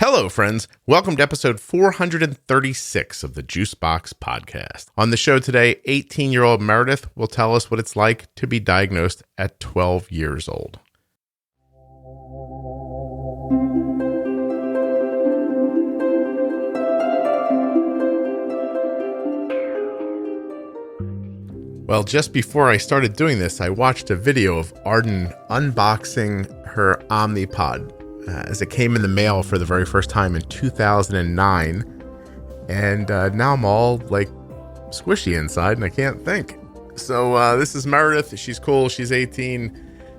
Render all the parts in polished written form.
Hello, friends. Welcome to episode 436 of the Juicebox Podcast. On the show today, 18-year-old Meredith will tell us what it's like to be diagnosed at 12 years old. Well, just before I started doing this, I watched a video of Arden unboxing her Omnipod as it came in the mail for the very first time in 2009. And now I'm all like squishy inside and I can't think. So this is Meredith. She's cool. She's 18.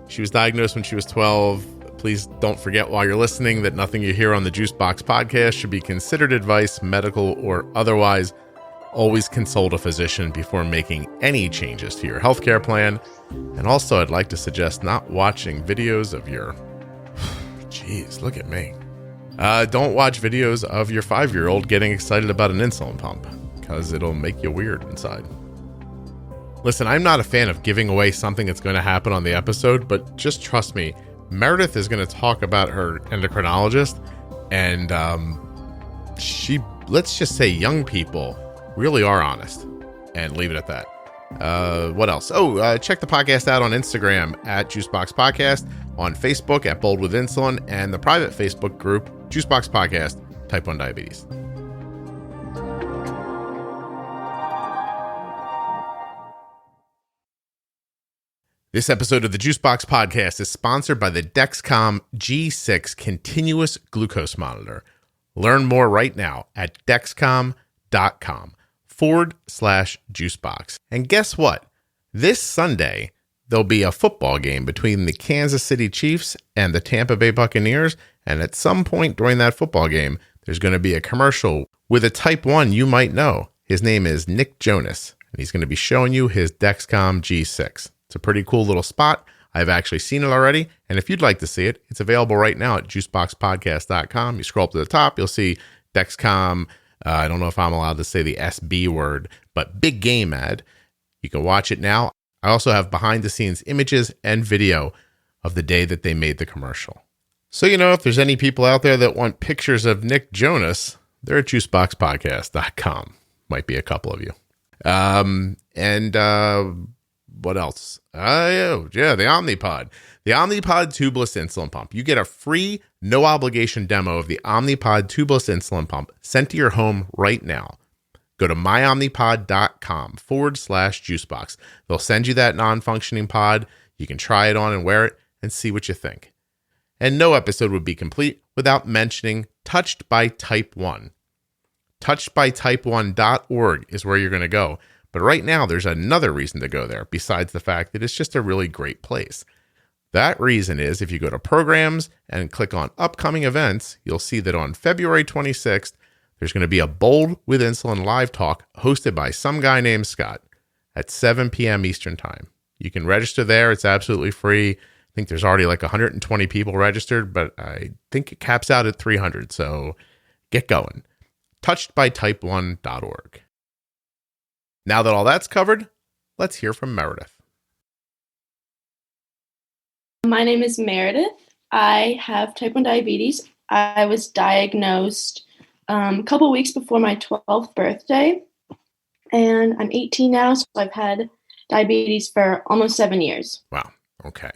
She was diagnosed when she was 12. Please don't forget while you're listening that nothing you hear on the Juicebox Podcast should be considered advice, medical or otherwise. Always consult a physician before making any changes to your healthcare plan. And also, I'd like to suggest not watching videos of your... Jeez, look at me. Don't watch videos of your 5-year-old getting excited about an insulin pump, because it'll make you weird inside. Listen, I'm not a fan of giving away something that's going to happen on the episode, but just trust me, Meredith is going to talk about her endocrinologist, and let's just say young people really are honest, and leave it at that. What else? Check the podcast out on Instagram at Juicebox Podcast, on Facebook at Bold with Insulin, and the private Facebook group, Juicebox Podcast, Type 1 Diabetes. This episode of the Juicebox Podcast is sponsored by the Dexcom G6 Continuous Glucose Monitor. Learn more right now at dexcom.com/juicebox. And guess what? This Sunday, there'll be a football game between the Kansas City Chiefs and the Tampa Bay Buccaneers. And at some point during that football game, there's going to be a commercial with a type 1 you might know. His name is Nick Jonas, and he's going to be showing you his Dexcom G6. It's a pretty cool little spot. I've actually seen it already. And if you'd like to see it, it's available right now at juiceboxpodcast.com. You scroll up to the top, you'll see Dexcom. I don't know if I'm allowed to say the SB word, but big game ad. You can watch it now. I also have behind the scenes images and video of the day that they made the commercial. So, if there's any people out there that want pictures of Nick Jonas, they're at juiceboxpodcast.com. Might be a couple of you. What else? The Omnipod. The Omnipod tubeless insulin pump. You get a free, no obligation demo of the Omnipod tubeless insulin pump sent to your home right now. Go to myomnipod.com/juicebox. They'll send you that non-functioning pod. You can try it on and wear it and see what you think. And no episode would be complete without mentioning Touched by Type 1. Touchedbytype1.org is where you're going to go. But right now, there's another reason to go there besides the fact that it's just a really great place. That reason is if you go to programs and click on upcoming events, you'll see that on February 26th, there's going to be a Bold with Insulin live talk hosted by some guy named Scott at 7 p.m. Eastern Time. You can register there. It's absolutely free. I think there's already like 120 people registered, but I think it caps out at 300. So get going. Touchedbytype1.org. Now that all that's covered, let's hear from Meredith. My name is Meredith. I have type 1 diabetes. I was diagnosed a couple weeks before my 12th birthday, and I'm 18 now, so I've had diabetes for almost 7 years. Wow. Okay.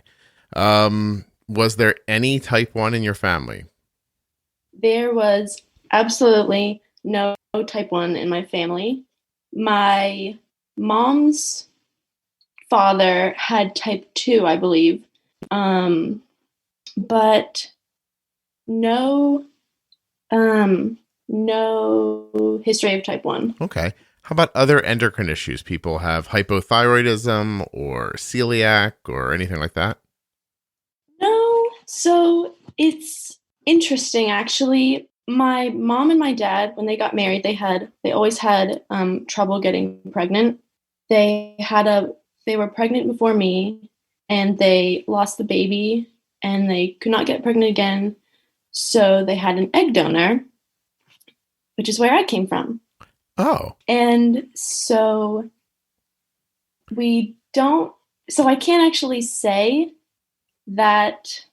Was there any type 1 in your family? There was absolutely no type 1 in my family. My mom's father had type 2, I believe, but no history of type 1. Okay. How about other endocrine issues? People have hypothyroidism or celiac or anything like that? No. So it's interesting, actually. My mom and my dad, when they got married, they always had trouble getting pregnant. They were pregnant before me, and they lost the baby, and they could not get pregnant again. So they had an egg donor, which is where I came from. Oh. And so I can't actually say that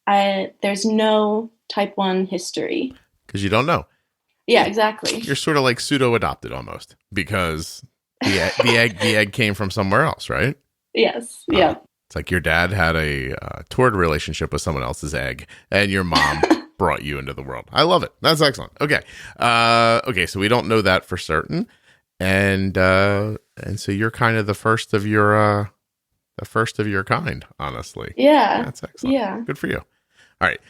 there's no type 1 history. Because you don't know. Yeah, exactly. You're sort of like pseudo-adopted almost, because the egg came from somewhere else, right? Yes. Yeah. It's like your dad had a toward relationship with someone else's egg, and your mom brought you into the world. I love it. That's excellent. Okay. Okay. So we don't know that for certain, and so you're kind of the first of your kind. Honestly. Yeah. That's excellent. Yeah. Good for you. All right.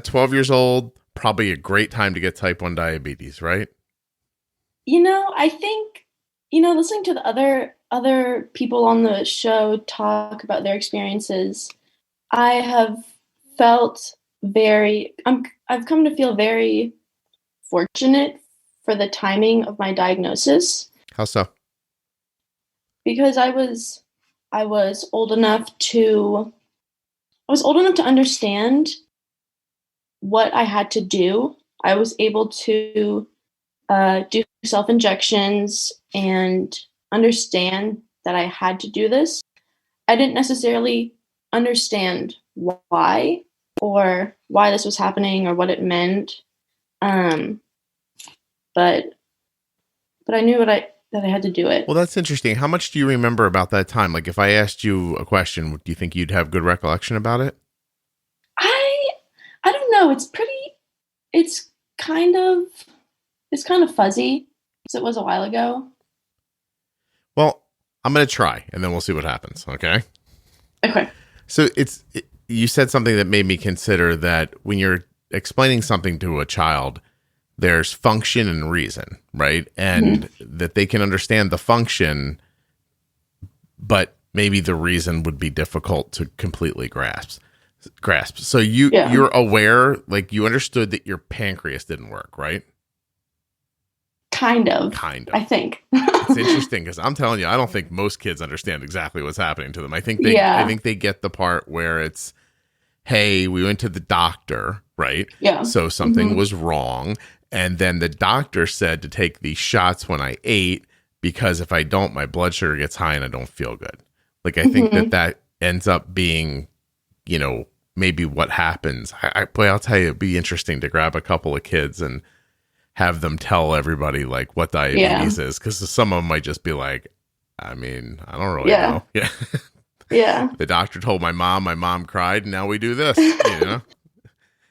12 years old. Probably a great time to get type 1 diabetes, right? I think, listening to the other people on the show talk about their experiences, I have felt I've come to feel very fortunate for the timing of my diagnosis. How so? Because I was old enough to understand what I had to do. I was able to do self-injections and understand that I had to do this. I didn't necessarily understand why or why this was happening or what it meant. But I knew that I had to do it. Well, that's interesting. How much do you remember about that time? Like, if I asked you a question, do you think you'd have good recollection about it? I don't know. It's kind of fuzzy, because it was a while ago. Well, I'm going to try, and then we'll see what happens. Okay. Okay. So you said something that made me consider that when you're explaining something to a child, there's function and reason, right? And that they can understand the function, but maybe the reason would be difficult to completely grasp. So you're aware, like you understood that your pancreas didn't work, right? Kind of. I think. It's interesting because I'm telling you, I don't think most kids understand exactly what's happening to them. I think they get the part where it's, hey, we went to the doctor, right? Yeah. So something was wrong. And then the doctor said to take these shots when I ate, because if I don't, my blood sugar gets high and I don't feel good. Like, I think that ends up being, maybe what happens. I'll tell you, it'd be interesting to grab a couple of kids and have them tell everybody like what diabetes is. Because some of them might just be like, I mean, I don't really know. Yeah. Yeah. The doctor told my mom cried, and now we do this,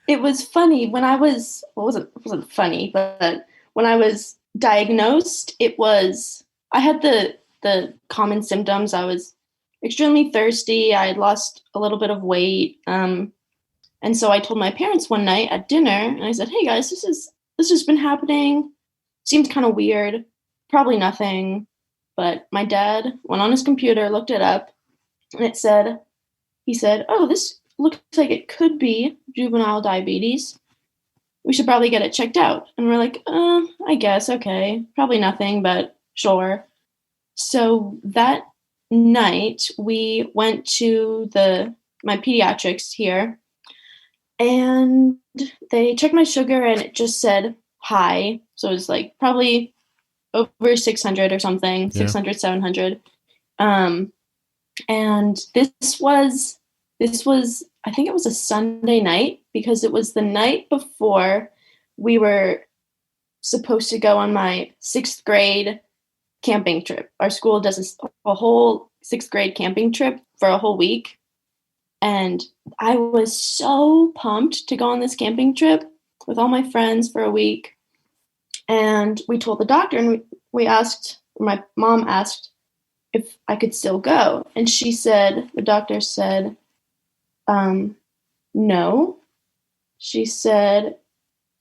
It was funny when I was, it wasn't funny, but when I was diagnosed, I had the common symptoms. I was extremely thirsty. I had lost a little bit of weight. And so I told my parents one night at dinner, and I said, hey guys, this has been happening. Seems kind of weird. Probably nothing. But my dad went on his computer, looked it up, and he said, oh, this looks like it could be juvenile diabetes. We should probably get it checked out. And we're like, I guess, okay. Probably nothing, but sure. So that night we went to my pediatrics here, and they checked my sugar and it just said high. So it was like probably over 600 or something, 600, 700. And this was, I think it was a Sunday night, because it was the night before we were supposed to go on my 6th grade camping trip. Our school does a whole 6th grade camping trip for a whole week. And I was so pumped to go on this camping trip with all my friends for a week. And we told the doctor, and my mom asked if I could still go. And the doctor said, no. She said,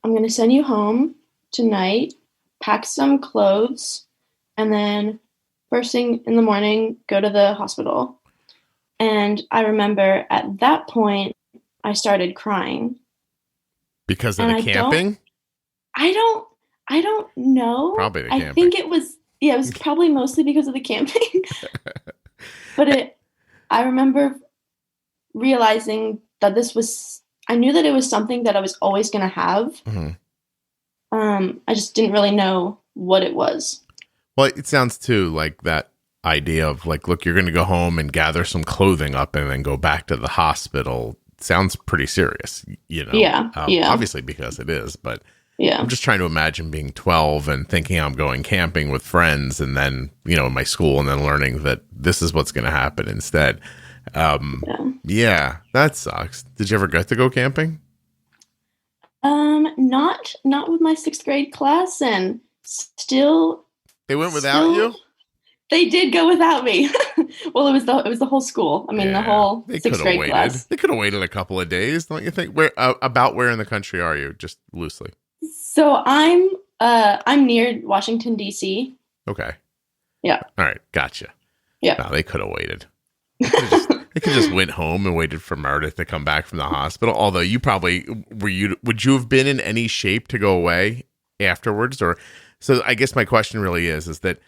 I'm going to send you home tonight, pack some clothes, and then first thing in the morning, go to the hospital. And I remember at that point, I started crying. Because of the camping? I don't know. Probably the camping. I think it was probably mostly because of the camping. But I remember realizing that I knew that it was something that I was always going to have. I just didn't really know what it was. Well, it sounds too like that idea of like, look, you're going to go home and gather some clothing up and then go back to the hospital sounds pretty serious, you know? Yeah. Obviously because it is, but Yeah. I'm just trying to imagine being 12 and thinking I'm going camping with friends and then, you know, in my school and then learning that this is what's going to happen instead. Yeah, that sucks. Did you ever get to go camping? Not with my 6th grade class, and still. They went without you? They did go without me. Well, it was the whole school. I mean, the whole 6th grade class. They could have waited a couple of days, don't you think? Where in the country are you? Just loosely. So I'm near Washington, D.C. Okay. Yeah. All right, gotcha. Yeah. No, they could have waited. They could just went home and waited for Meredith to come back from the hospital. Although you probably would you have been in any shape to go away afterwards? Or so I guess my question really is that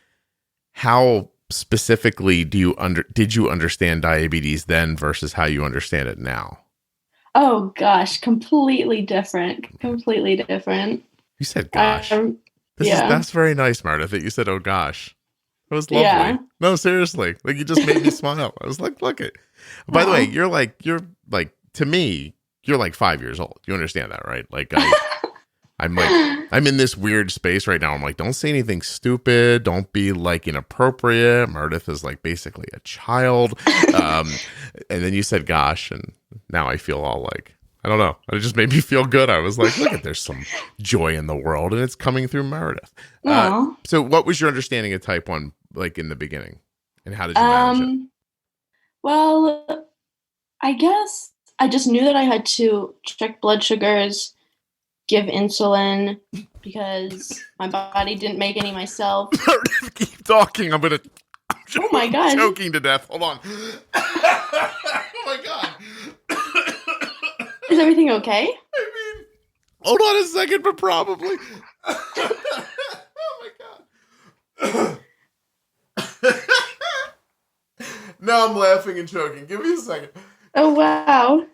how specifically did you understand diabetes then versus how you understand it now? Oh gosh, completely different. You said gosh. That's very nice, Meredith, that you said oh gosh. It was lovely. Yeah. No, seriously. Like you just made me smile. I was like, look it. By the way, you're like to me, you're like 5 years old. You understand that, right? Like I'm in this weird space right now. I'm like, don't say anything stupid. Don't be like inappropriate. Meredith is like basically a child. And then you said gosh, and now I feel all like, I don't know. It just made me feel good. I was like, look, there's some joy in the world, and it's coming through Meredith. So what was your understanding of type 1 like in the beginning, and how did you manage it? Well, I guess I just knew that I had to check blood sugars, give insulin, because my body didn't make any myself. Keep talking. I'm oh my God. Choking to death. Hold on. Oh my God. Is everything okay? I mean, hold on a second, but probably. Oh my God. Now I'm laughing and choking. Give me a second. Oh, wow.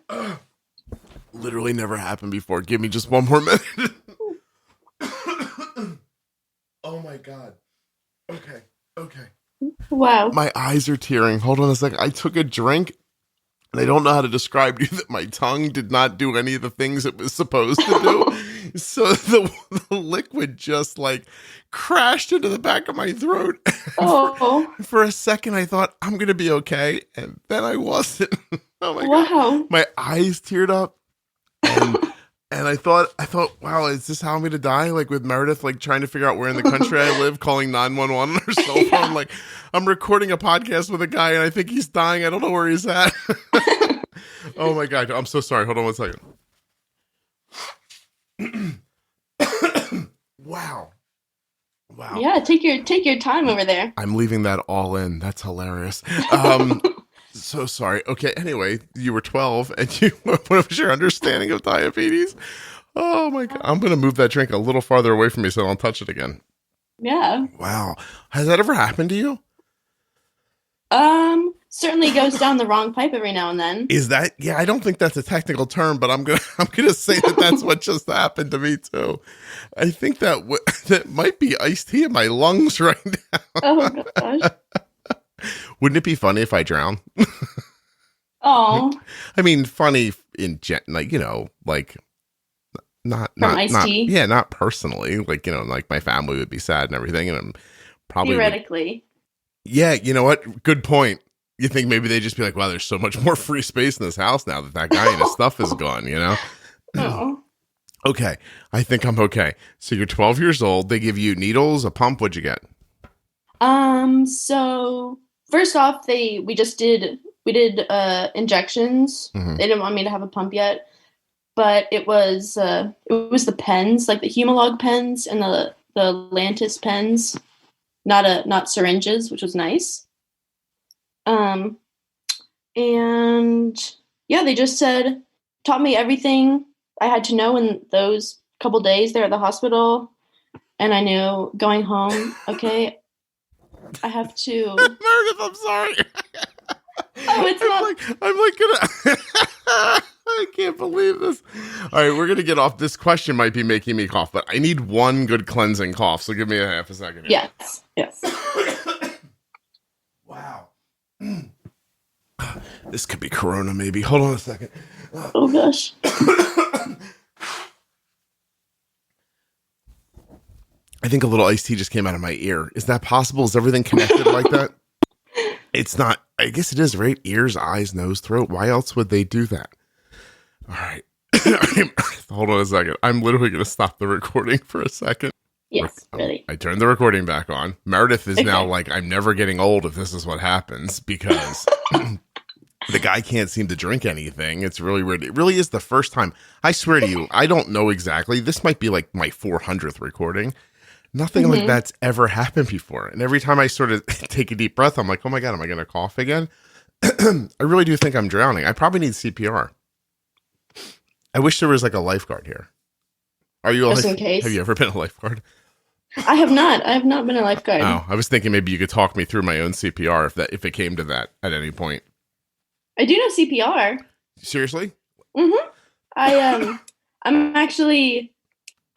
Literally never happened before. Give me just one more minute. Oh my God. Okay. Wow. My eyes are tearing. Hold on a second. I took a drink, and I don't know how to describe to you that my tongue did not do any of the things it was supposed to do. So the liquid just like crashed into the back of my throat. Oh. For a second, I thought I'm going to be okay. And then I wasn't. Oh my wow. God. My eyes teared up. And I thought, wow, is this how I'm going to die? Like with Meredith, like trying to figure out where in the country I live, calling 911 on her cell phone. Yeah. Like I'm recording a podcast with a guy and I think he's dying. I don't know where he's at. Oh my God. I'm so sorry. Hold on one second. Wow. Yeah. Take your time over there. I'm leaving that all in. That's hilarious. So sorry. Okay. Anyway, you were 12 and what was your understanding of diabetes? Oh my God. I'm going to move that drink a little farther away from me so I don't touch it again. Yeah. Wow. Has that ever happened to you? Certainly goes down the wrong pipe every now and then. Is that? Yeah, I don't think that's a technical term, but I'm going to say that that's what just happened to me too. I think that might be iced tea in my lungs right now. Oh gosh. Wouldn't it be funny if I drown? Oh. I mean, funny in like, you know, like not iced tea? Yeah, not personally. Like, you know, like my family would be sad and everything, and I'm probably theoretically. Yeah, you know what? Good point. You think maybe they'd just be like, wow, there's so much more free space in this house now that guy and his stuff is gone, you know? Oh. Okay. I think I'm okay. So you're 12 years old. They give you needles, a pump. What'd you get? So first off, we did injections. Mm-hmm. They didn't want me to have a pump yet, but it was the pens, like the Humalog pens and the Lantus pens, not syringes, which was nice. And yeah, they just taught me everything I had to know in those couple days there at the hospital. And I knew going home, okay, I have to. Meredith, I'm sorry. Oh, it's I'm like gonna. I can't believe this. All right, we're gonna get off. This question might be making me cough, but I need one good cleansing cough. So give me a half a second here. Yes. Wow. This could be Corona, maybe. Hold on a second. Oh gosh. I think a little iced tea just came out of my ear. Is that possible? Is everything connected like that? It's not. I guess it is, right? Ears, eyes, nose, throat. Why else would they do that? All right. Hold on a second. I'm literally going to stop the recording for a second. Yes, ready. I turned the recording back on. Meredith is now like, I'm never getting old if this is what happens, because the guy can't seem to drink anything. It's really weird. It really is the first time. I swear to you, I don't know exactly. This might be like my 400th recording. Nothing like that's ever happened before. And every time I sort of take a deep breath, I'm like, oh my God, am I going to cough again? I really do think I'm drowning. I probably need CPR. I wish there was like a lifeguard here. Are you just in case? Have you ever been a lifeguard? I have not. I have not been a lifeguard. Oh, I was thinking maybe you could talk me through my own CPR if it came to that at any point. I do know CPR. Seriously? Mm-hmm.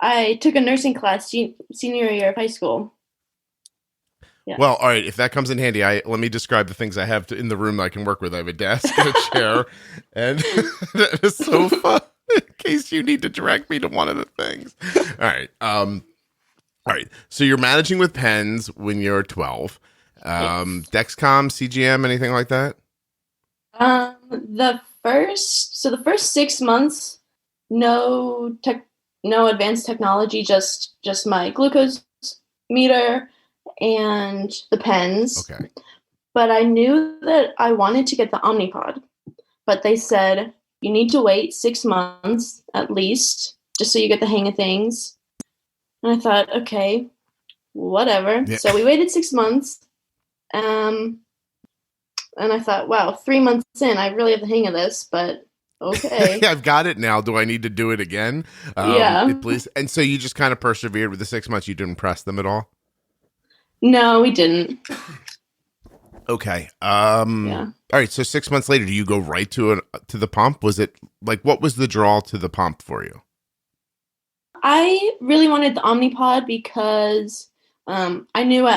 I took a nursing class senior year of high school. Yeah. Well, all right. If that comes in handy, let me describe the things I have in the room that I can work with. I have a desk and a chair, and a sofa in case you need to direct me to one of the things. All right. All right. So you're managing with pens when you're 12. Yes. Dexcom, CGM, anything like that? The first 6 months, no advanced technology, just my glucose meter and the pens. Okay. But I knew that I wanted to get the Omnipod, but they said you need to wait 6 months at least, just so you get the hang of things. And I thought, okay, whatever. Yeah. So we waited 6 months. And I thought, wow, 3 months in, I really have the hang of this, but okay. I've got it now. Do I need to do it again? Yeah. Please. And so you just kind of persevered with the 6 months. You didn't press them at all? No, we didn't. Okay. Yeah. All right. So 6 months later, do you go right to the pump? Was it like, what was the draw to the pump for you? I really wanted the Omnipod because I knew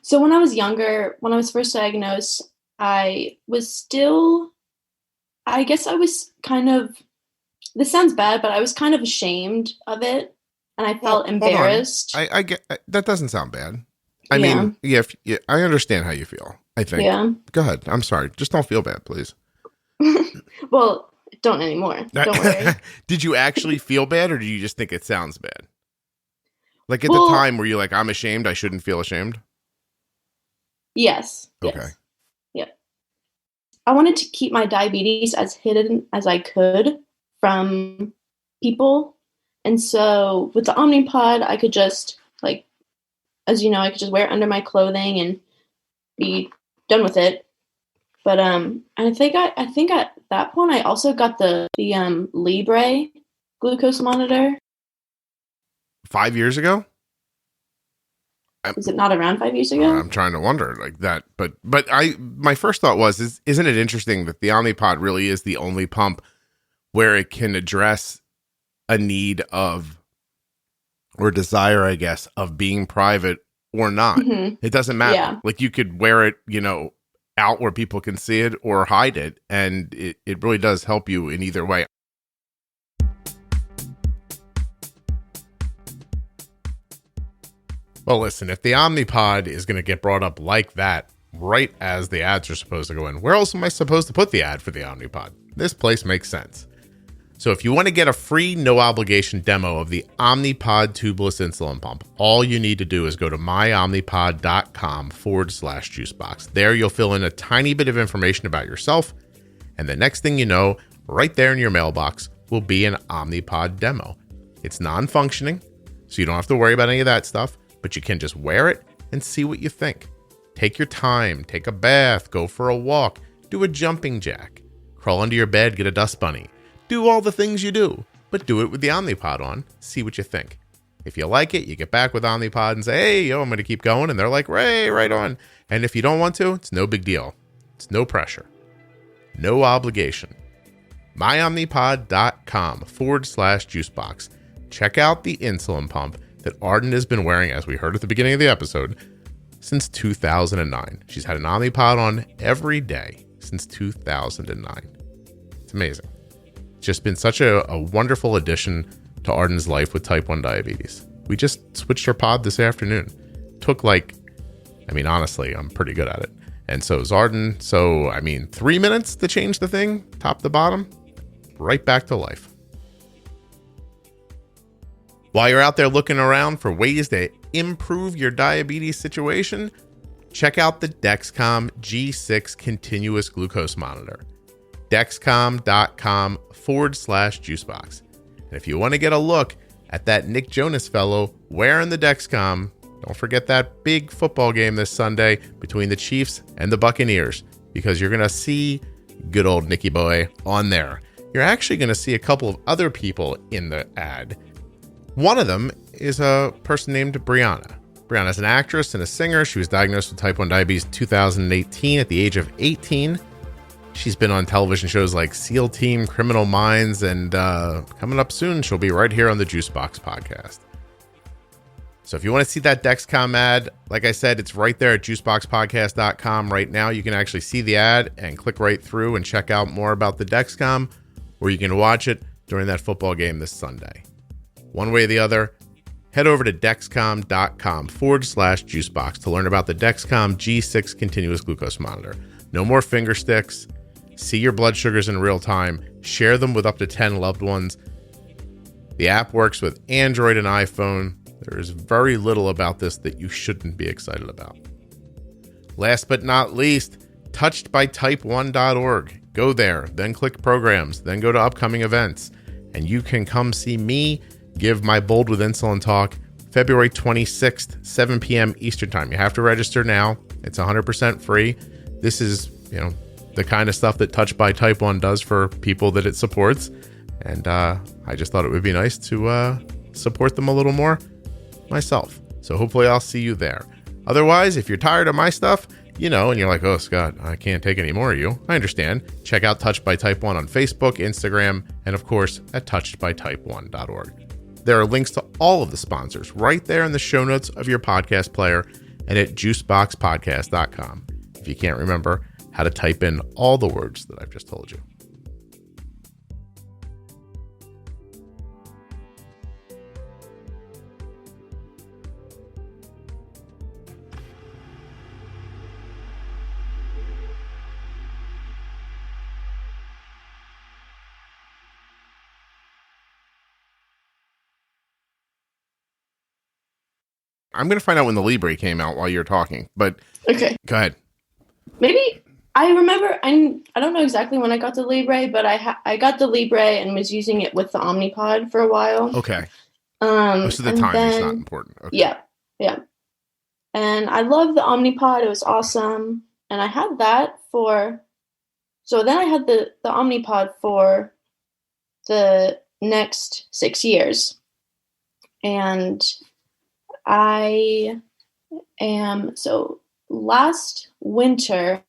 so when I was younger, when I was first diagnosed, I was kind of, this sounds bad, but I was kind of ashamed of it, and I felt embarrassed. I get that. Doesn't sound bad. I mean, yeah, I understand how you feel, I think. Yeah. Go ahead. I'm sorry. Just don't feel bad, please. Well, don't anymore. Don't worry. Did you actually feel bad, or do you just think it sounds bad? Like at the time, were you like, I'm ashamed, I shouldn't feel ashamed? Yes. Okay. Yes. Yeah. I wanted to keep my diabetes as hidden as I could from people. And so with the Omnipod, I could just, like, as you know, I could just wear it under my clothing and be done with it. But I think at that point I also got the Libre glucose monitor. 5 years ago? Was it not around 5 years ago? I'm trying to wonder like that, but my first thought was, isn't it interesting that the Omnipod really is the only pump where it can address a need of, or desire, I guess, of being private or not. Mm-hmm. It doesn't matter. Yeah. Like you could wear it, out where people can see it or hide it, and it really does help you in either way. Well, listen, if the Omnipod is going to get brought up like that, right as the ads are supposed to go in, where else am I supposed to put the ad for the Omnipod? This place makes sense. So if you want to get a free, no-obligation demo of the Omnipod tubeless insulin pump, all you need to do is go to myomnipod.com/juicebox. There you'll fill in a tiny bit of information about yourself, and the next thing you know, right there in your mailbox will be an Omnipod demo. It's non-functioning, so you don't have to worry about any of that stuff, but you can just wear it and see what you think. Take your time, take a bath, go for a walk, do a jumping jack, crawl under your bed, get a dust bunny. Do all the things you do, but do it with the Omnipod on. See what you think. If you like it, you get back with Omnipod and say, hey, I'm going to keep going. And they're like, Ray, right on. And if you don't want to, it's no big deal. It's no pressure. No obligation. myomnipod.com/juicebox. Check out the insulin pump that Arden has been wearing, as we heard at the beginning of the episode, since 2009. She's had an Omnipod on every day. since 2009. It's amazing. It's just been such a wonderful addition to Arden's life with type 1 diabetes. We just switched our pod this afternoon. Took honestly, I'm pretty good at it. And so is Arden. So, 3 minutes to change the thing, top to bottom, right back to life. While you're out there looking around for ways to improve your diabetes situation, check out the Dexcom G6 continuous glucose monitor. Dexcom.com/juicebox. And if you want to get a look at that Nick Jonas fellow wearing the Dexcom, don't forget that big football game this Sunday between the Chiefs and the Buccaneers, because you're going to see good old Nicky boy on there. You're actually going to see a couple of other people in the ad. One of them is a person named Brianna. Brianna's an actress and a singer. She was diagnosed with type 1 diabetes in 2018 at the age of 18. She's been on television shows like SEAL Team, Criminal Minds, and coming up soon, she'll be right here on the Juicebox Podcast. So if you want to see that Dexcom ad, like I said, it's right there at juiceboxpodcast.com right now. You can actually see the ad and click right through and check out more about the Dexcom, or you can watch it during that football game this Sunday. One way or the other, head over to dexcom.com/juicebox to learn about the Dexcom G6 continuous glucose monitor. No more finger sticks. See your blood sugars in real time. Share them with up to 10 loved ones. The app works with Android and iPhone. There is very little about this that you shouldn't be excited about. Last but not least, touchedbytype1.org. Go there, then click programs, then go to upcoming events, and you can come see me give my Bold with Insulin talk February 26th, 7 p.m. Eastern Time. You have to register now. It's 100% free. This is, the kind of stuff that Touched by Type 1 does for people that it supports. And I just thought it would be nice to support them a little more myself. So hopefully I'll see you there. Otherwise, if you're tired of my stuff, and you're like, oh, Scott, I can't take any more of you. I understand. Check out Touched by Type 1 on Facebook, Instagram, and of course at touchedbytype1.org. There are links to all of the sponsors right there in the show notes of your podcast player and at juiceboxpodcast.com if you can't remember how to type in all the words that I've just told you. I'm going to find out when the Libre came out while you're talking, but okay. Go ahead. Maybe I remember, I don't know exactly when I got the Libre, but I got the Libre and was using it with the Omnipod for a while. Okay. Most of the time it's not important. Okay. Yeah. And I love the Omnipod. It was awesome. And I had that so then I had the Omnipod for the next 6 years. And last winter,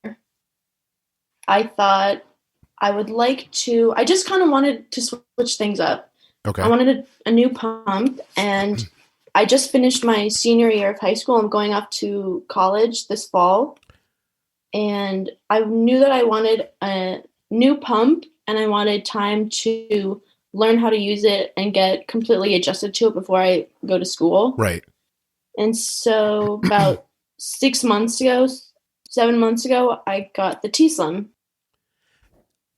I thought I just kind of wanted to switch things up. Okay. I wanted a new pump, and I just finished my senior year of high school. I'm going off to college this fall, and I knew that I wanted a new pump, and I wanted time to learn how to use it and get completely adjusted to it before I go to school. Right. And so about 7 months ago, I got the T-Slim.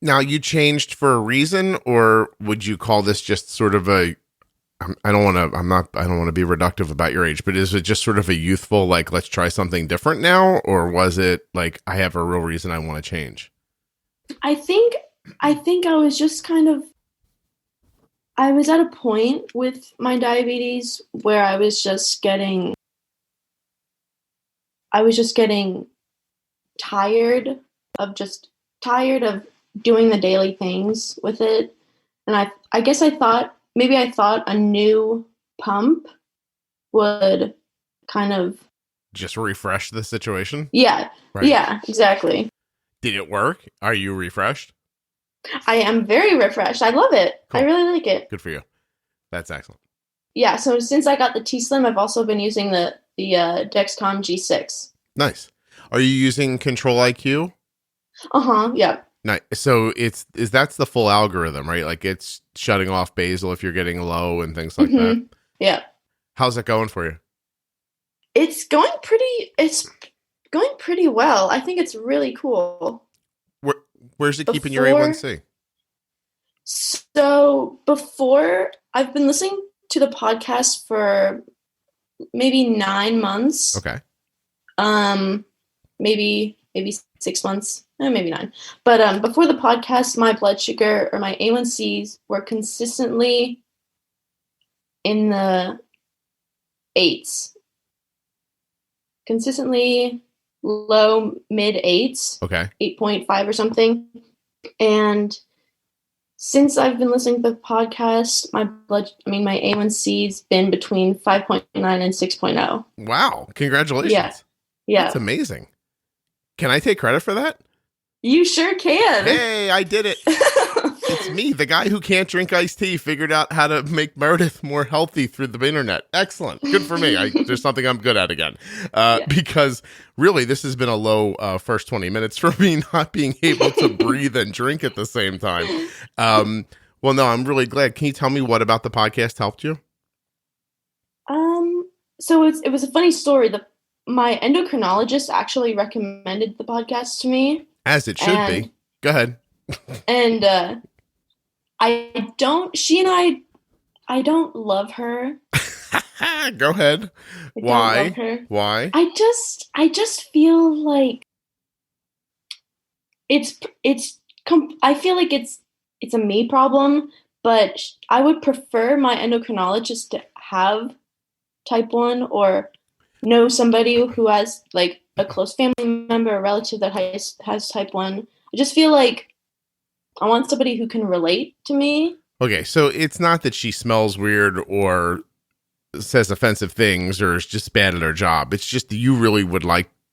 Now, you changed for a reason, or would you call this just sort of I don't want to be reductive about your age, but is it just sort of a youthful, like, let's try something different now? Or was it like, I have a real reason I want to change? I think I was just I was at a point with my diabetes where I was just getting tired of doing the daily things with it. And I guess I thought a new pump would kind of just refresh the situation. Yeah. Right. Yeah, exactly. Did it work? Are you refreshed? I am very refreshed. I love it. Cool. I really like it. Good for you. That's excellent. Yeah. So since I got the T-Slim, I've also been using the Dexcom G6. Nice. Are you using Control IQ? Yeah. Nice. So that's the full algorithm, right? Like it's shutting off basal if you're getting low and things like that. Yeah. How's it going for you? It's going pretty well. I think it's really cool. Where's it keeping your A1C? So before, I've been listening to the podcast for maybe 9 months. Okay. Maybe 6 months, maybe 9. But before the podcast, my blood sugar or my A1Cs were consistently in the 8s. Consistently low, mid 8s. Okay. 8.5 or something. And since I've been listening to the podcast, my A1C's been between 5.9 and 6.0. Wow. Congratulations. Yeah. That's amazing. Can I take credit for that? You sure can. Hey, I did it. It's me, the guy who can't drink iced tea, figured out how to make Meredith more healthy through the internet. Excellent. Good for me. There's something I'm good at again. Because really, this has been a low first 20 minutes for me, not being able to breathe and drink at the same time. Well, no, I'm really glad. Can you tell me what about the podcast helped you? So it was a funny story. My endocrinologist actually recommended the podcast to me. As it should be. Go ahead. And I don't love her. Go ahead. Why? Don't love her. Why? I just feel like I feel like it's a me problem, but I would prefer my endocrinologist to have type 1 or know somebody who has like a close family member or relative that has type 1. I just feel like I want somebody who can relate to me. Okay, so it's not that she smells weird or says offensive things or is just bad at her job. It's just that you really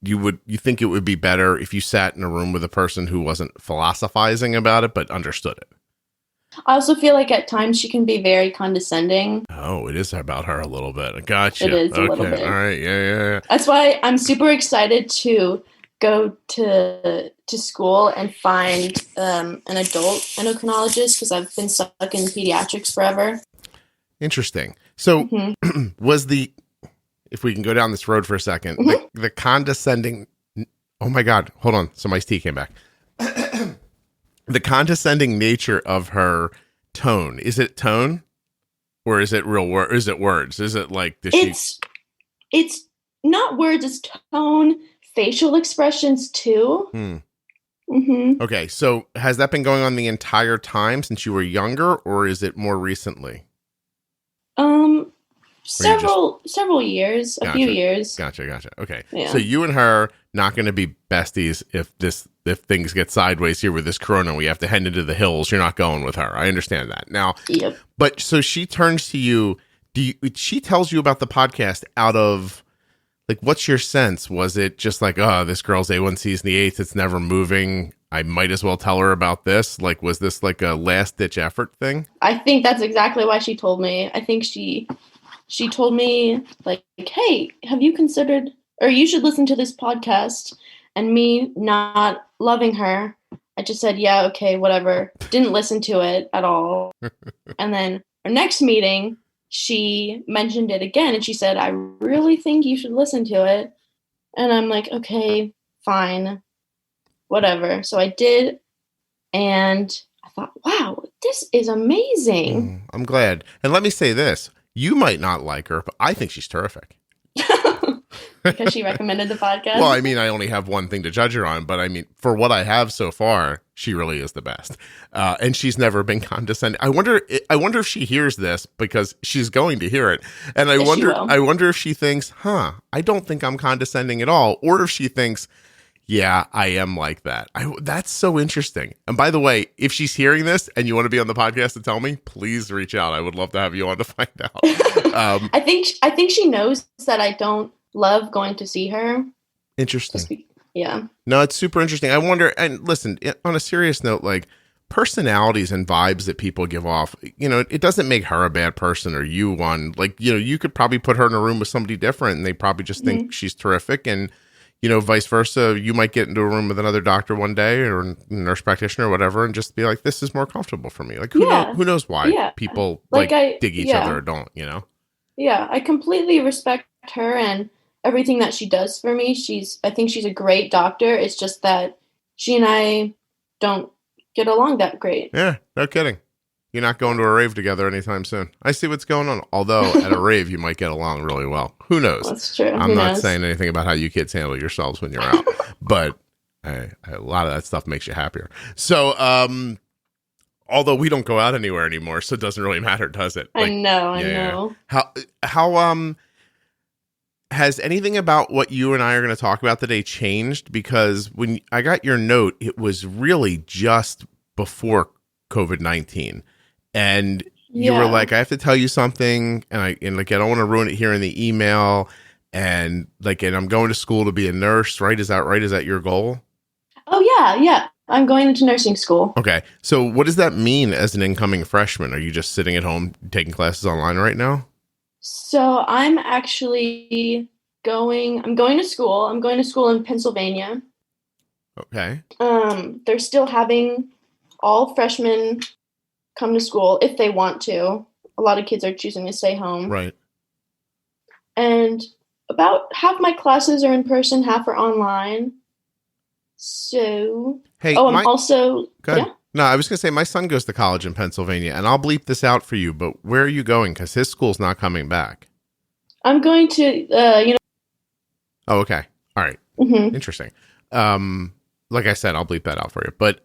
you think it would be better if you sat in a room with a person who wasn't philosophizing about it but understood it. I also feel like at times she can be very condescending. Oh, it is about her a little bit. Gotcha. It is a little bit. All right. Yeah. That's why I'm super excited to go to school and find an adult endocrinologist because I've been stuck in pediatrics forever. Interesting. So if we can go down this road for a second, the condescending, oh my God, hold on. Some iced tea came back. The condescending nature of her tone, is it tone or is it real word? Is it words? Is it like, it's not words, it's tone, facial expressions too. Okay. So has that been going on the entire time since you were younger or is it more recently? Several years, a few years. Gotcha. Okay. Yeah. So you and her not going to be besties if things get sideways here with this corona, we have to head into the hills. You're not going with her. I understand that now. Yep. But so she turns to you. She tells you about the podcast out of like, what's your sense? Was it just like, oh, this girl's A1C's in the 8th. It's never moving. I might as well tell her about this. Like, was this like a last ditch effort thing? I think that's exactly why she told me. I think she told me like, hey, have you considered, or you should listen to this podcast. And me not loving her, I just said, yeah, okay, whatever. Didn't listen to it at all. And then our next meeting, she mentioned it again. And she said, I really think you should listen to it. And I'm like, okay, fine, whatever. So I did. And I thought, wow, this is amazing. I'm glad. And let me say this. You might not like her, but I think she's terrific. Because she recommended the podcast? Well, I mean, I only have one thing to judge her on, but I mean, for what I have so far, she really is the best. And she's never been condescending. I wonder if she hears this because she's going to hear it. And I wonder if she thinks, I don't think I'm condescending at all. Or if she thinks, yeah, I am like that. That's so interesting. And by the way, if she's hearing this and you want to be on the podcast to tell me, please reach out. I would love to have you on to find out. I think she knows that I don't love going to see her. Interesting. Yeah. No, it's super interesting. I wonder, and listen, on a serious note, like personalities and vibes that people give off, it doesn't make her a bad person or you one. Like, you could probably put her in a room with somebody different and they probably just think she's terrific. And, vice versa, you might get into a room with another doctor one day or a nurse practitioner or whatever and just be like, this is more comfortable for me. Like, who knows why people dig each other or don't, Yeah, I completely respect her and everything that she does for me. I think she's a great doctor. It's just that she and I don't get along that great. Yeah, no kidding. You're not going to a rave together anytime soon. I see what's going on. Although at a rave, you might get along really well. Who knows? That's true. I'm not saying anything about how you kids handle yourselves when you're out, but a lot of that stuff makes you happier. So, although we don't go out anywhere anymore, so it doesn't really matter, does it? I know. How has anything about what you and I are going to talk about today changed? Because when I got your note, it was really just before COVID-19. And you were like, I have to tell you something, and I don't want to ruin it here in the email, and I'm going to school to be a nurse, right? Is that right? Is that your goal? Oh yeah. I'm going into nursing school. Okay. So what does that mean as an incoming freshman? Are you just sitting at home taking classes online right now? So I'm actually going to school. I'm going to school in Pennsylvania. Okay. They're still having all freshmen come to school if they want to. A lot of kids are choosing to stay home. Right. And about half my classes are in person, half are online. So, hey, I'm also... Go ahead. Yeah? No, I was going to say my son goes to college in Pennsylvania, and I'll bleep this out for you, but where are you going? Because his school's not coming back. I'm going to, Oh, okay. All right. Mm-hmm. Interesting. Like I said, I'll bleep that out for you. But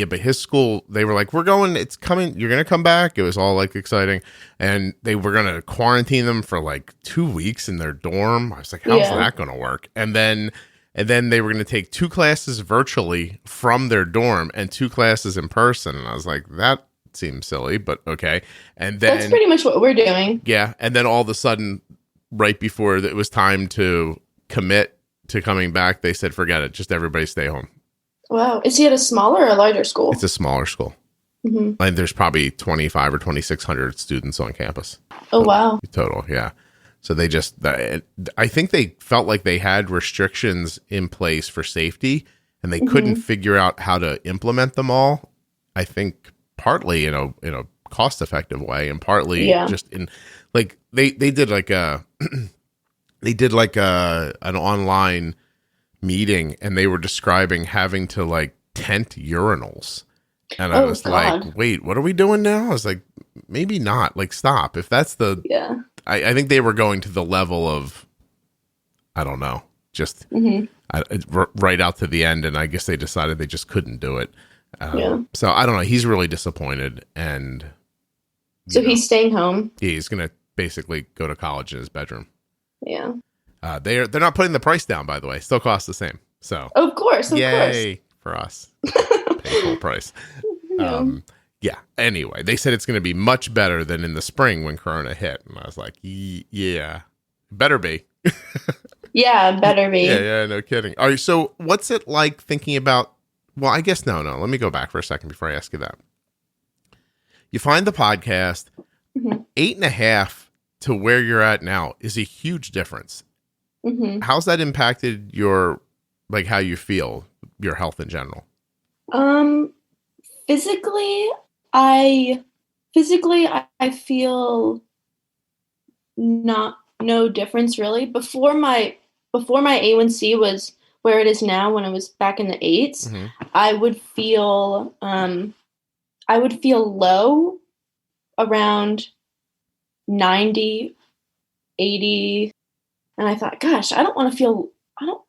but his school, they were like, it's coming, you're going to come back. It was all exciting. And they were going to quarantine them for 2 weeks in their dorm. I was like, how's that going to work? And then they were going to take 2 classes virtually from their dorm and 2 classes in person. And I was like, that seems silly, but okay. And then that's pretty much what we're doing. Yeah. And then all of a sudden, right before it was time to commit to coming back, they said, forget it. Just everybody stay home. Wow. Is he at a smaller or a larger school? It's a smaller school. Mm-hmm. And there's probably 25 or 2,600 students on campus. Oh, wow. Total. Yeah. So they I think they felt like they had restrictions in place for safety and they couldn't figure out how to implement them all. I think partly in a cost effective way and partly just in they did an online meeting and they were describing having to tent urinals. And I was like, wait, what are we doing now? I was like, maybe not. Stop. If that's I think they were going to the level of, I don't know, just right out to the end. And I guess they decided they just couldn't do it. So I don't know. He's really disappointed. And so he's staying home. Yeah, he's going to basically go to college in his bedroom. Yeah. They're not putting the price down, by the way. Still costs the same. So of course, yay for us. Pay full price. Anyway, they said it's going to be much better than in the spring when Corona hit, and I was like, yeah, better be. Yeah, better be. Yeah, no kidding. All right, so what's it like thinking about? Well, I guess no. Let me go back for a second before I ask you that. You find the podcast 8.5 to where you're at now is a huge difference. How's that impacted your, how you feel, your health in general? Physically, I feel no difference really. Before my A1C was where it is now, when it was back in the 8s, I would feel low around 90, 80. And I thought, gosh, I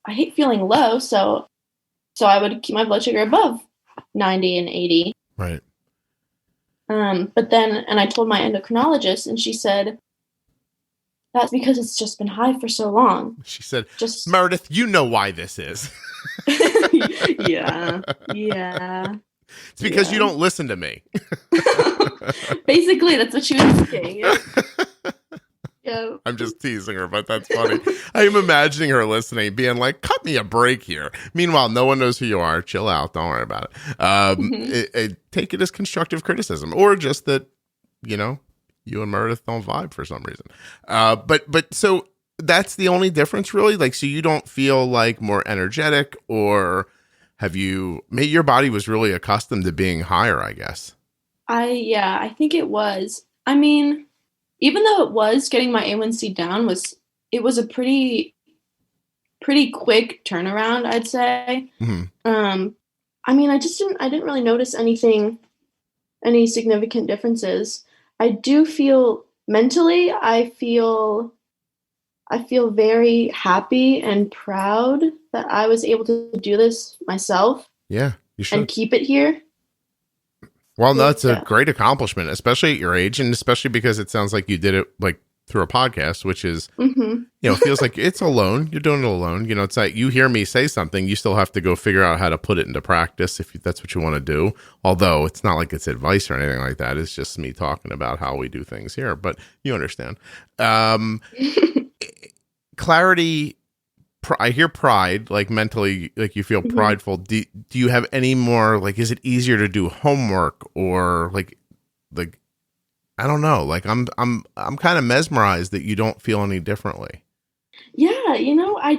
hate feeling low. So I would keep my blood sugar above 90 and 80. Right. But then, and I told my endocrinologist and she said, that's because it's just been high for so long. She said, Meredith, you know why this is. Yeah. It's because you don't listen to me. Basically, that's what she was saying. Yeah. I'm just teasing her, but that's funny. I'm imagining her listening, being like, cut me a break here. Meanwhile, no one knows who you are. Chill out. Don't worry about it. Take it as constructive criticism or just that, you and Meredith don't vibe for some reason. But so that's the only difference, really? Like, so you don't feel like more energetic, or maybe your body was really accustomed to being higher, I guess. I think it was. I mean, even though it was getting my A1C down, it was a pretty quick turnaround, I'd say. Mm-hmm. I mean, I didn't really notice any significant differences. I do feel mentally, I feel very happy and proud that I was able to do this myself. Yeah, you should. And keep it here. Well, no, it's a great accomplishment, especially at your age, and especially because it sounds like you did it like through a podcast, which is, feels like it's alone. You're doing it alone. It's like you hear me say something, you still have to go figure out how to put it into practice if that's what you want to do. Although it's not like it's advice or anything like that. It's just me talking about how we do things here, but you understand. Clarity. I hear pride, like mentally, like you feel prideful. Do you have any more, like, is it easier to do homework, or like, I don't know, like I'm kind of mesmerized that you don't feel any differently. Yeah. I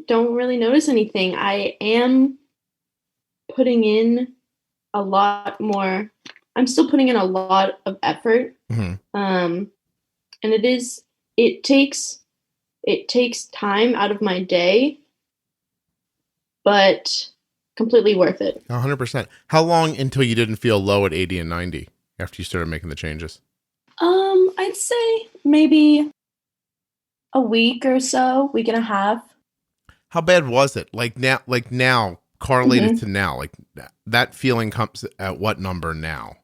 don't really notice anything. I am putting in a lot more. I'm still putting in a lot of effort. And it takes time out of my day, but completely worth it. 100%. How long until you didn't feel low at 80 and 90 after you started making the changes? I'd say maybe a week or so, week and a half. How bad was it? Like now correlated to now, like that feeling comes at what number now?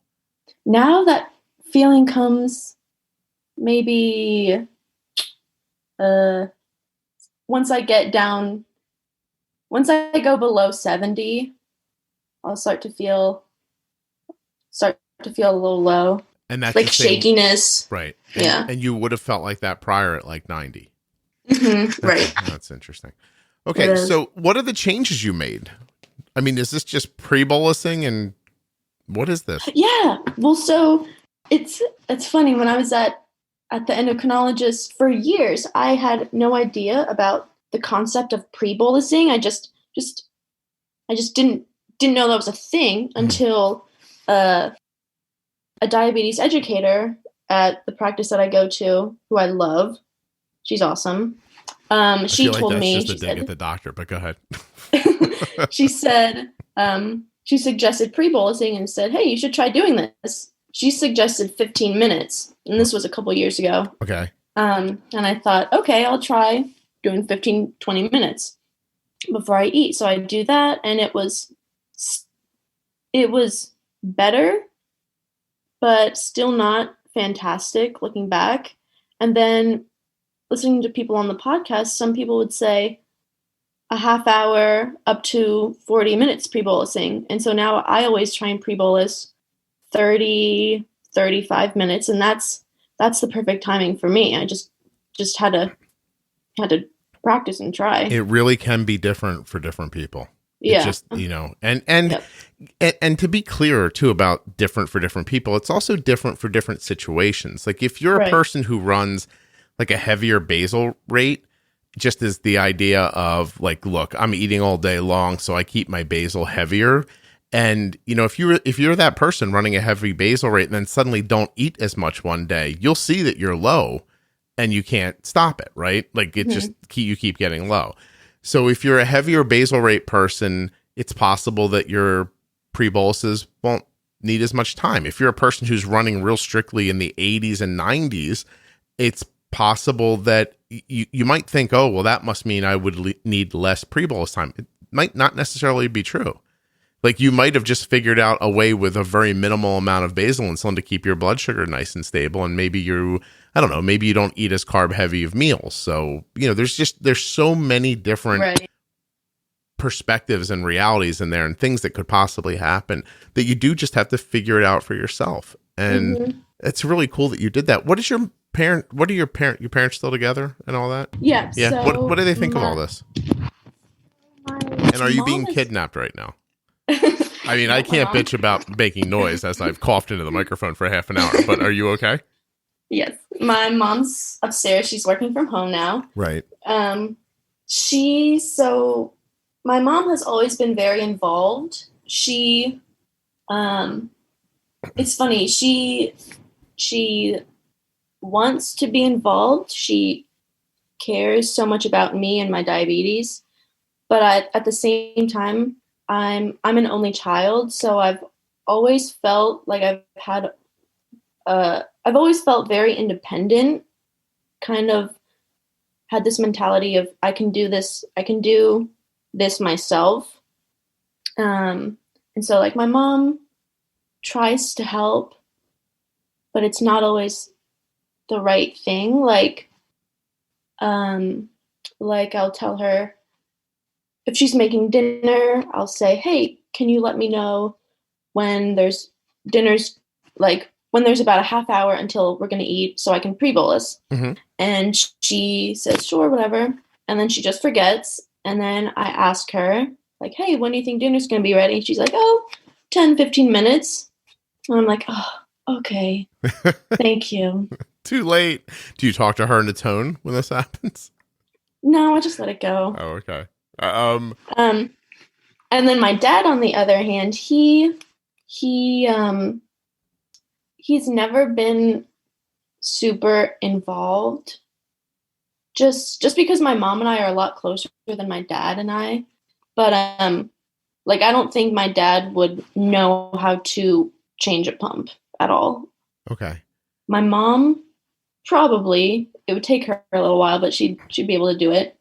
Now that feeling comes maybe once I go below 70, I'll start to feel a little low. And that's like shakiness. Right. Yeah. And you would have felt like that prior at like 90. Right. That's interesting. Okay. So what are the changes you made? I mean, is this just pre-bolusing, and what is this? Yeah. Well, so it's funny. When I was at the endocrinologist for years, I had no idea about the concept of pre-bolusing. I just didn't know that was a thing until a diabetes educator at the practice that I go to, who I love. She's awesome. She told me, just a dig at the doctor, but go ahead. She said, she suggested pre-bolusing and said, hey, you should try doing this. She suggested 15 minutes, and this was a couple years ago. Okay. And I thought, okay, I'll try doing 15, 20 minutes before I eat. So I do that, and it was better, but still not fantastic looking back. And then listening to people on the podcast, some people would say a half hour up to 40 minutes pre-bolusing. And so now I always try and pre-bolus 30, 35 minutes. And that's the perfect timing for me. I just had to practice and try. It really can be different for different people. Yeah. It's just, and to be clearer too about different for different people, it's also different for different situations. Like if you're a person who runs like a heavier basal rate, just as the idea of like, look, I'm eating all day long, so I keep my basal heavier. And, if you're that person running a heavy basal rate and then suddenly don't eat as much one day, you'll see that you're low and you can't stop it, right? Like it just, you keep getting low. So if you're a heavier basal rate person, it's possible that your pre-boluses won't need as much time. If you're a person who's running real strictly in the 80s and 90s, it's possible that you might think, oh, well, that must mean I would need less pre-bolus time. It might not necessarily be true. Like you might have just figured out a way with a very minimal amount of basal insulin to keep your blood sugar nice and stable. And maybe maybe you don't eat as carb heavy of meals. So, there's so many different perspectives and realities in there and things that could possibly happen that you do just have to figure it out for yourself. And it's really cool that you did that. What are your parents still together and all that? Yeah. Yeah. So what do they think of all this? And are you being kidnapped right now? I mean, I can't bitch about making noise as I've coughed into the microphone for half an hour, but are you okay? Yes. My mom's upstairs. She's working from home now. Right. So my mom has always been very involved. She, it's funny. She wants to be involved. She cares so much about me and my diabetes, but at the same time, I'm an only child, so I've always felt like I've always felt very independent, kind of had this mentality of I can do this myself. And so like my mom tries to help, but it's not always the right thing. Like I'll tell her if she's making dinner, I'll say, "Hey, can you let me know when there's dinner's like when there's about a half hour until we're going to eat so I can pre-bolus?" Mm-hmm. And she says, "Sure, whatever." And then she just forgets. And then I ask her, like, "Hey, when do you think dinner's going to be ready?" She's like, "Oh, 10, 15 minutes. And I'm like, "Oh, okay. Thank you." Too late. Do you talk to her in a tone when this happens? No, I just let it go. Oh, okay. And then my dad, on the other hand, he's never been super involved. Just because my mom and I are a lot closer than my dad and I, but like I don't think my dad would know how to change a pump at all. Okay. My mom probably, it would take her a little while, but she'd be able to do it.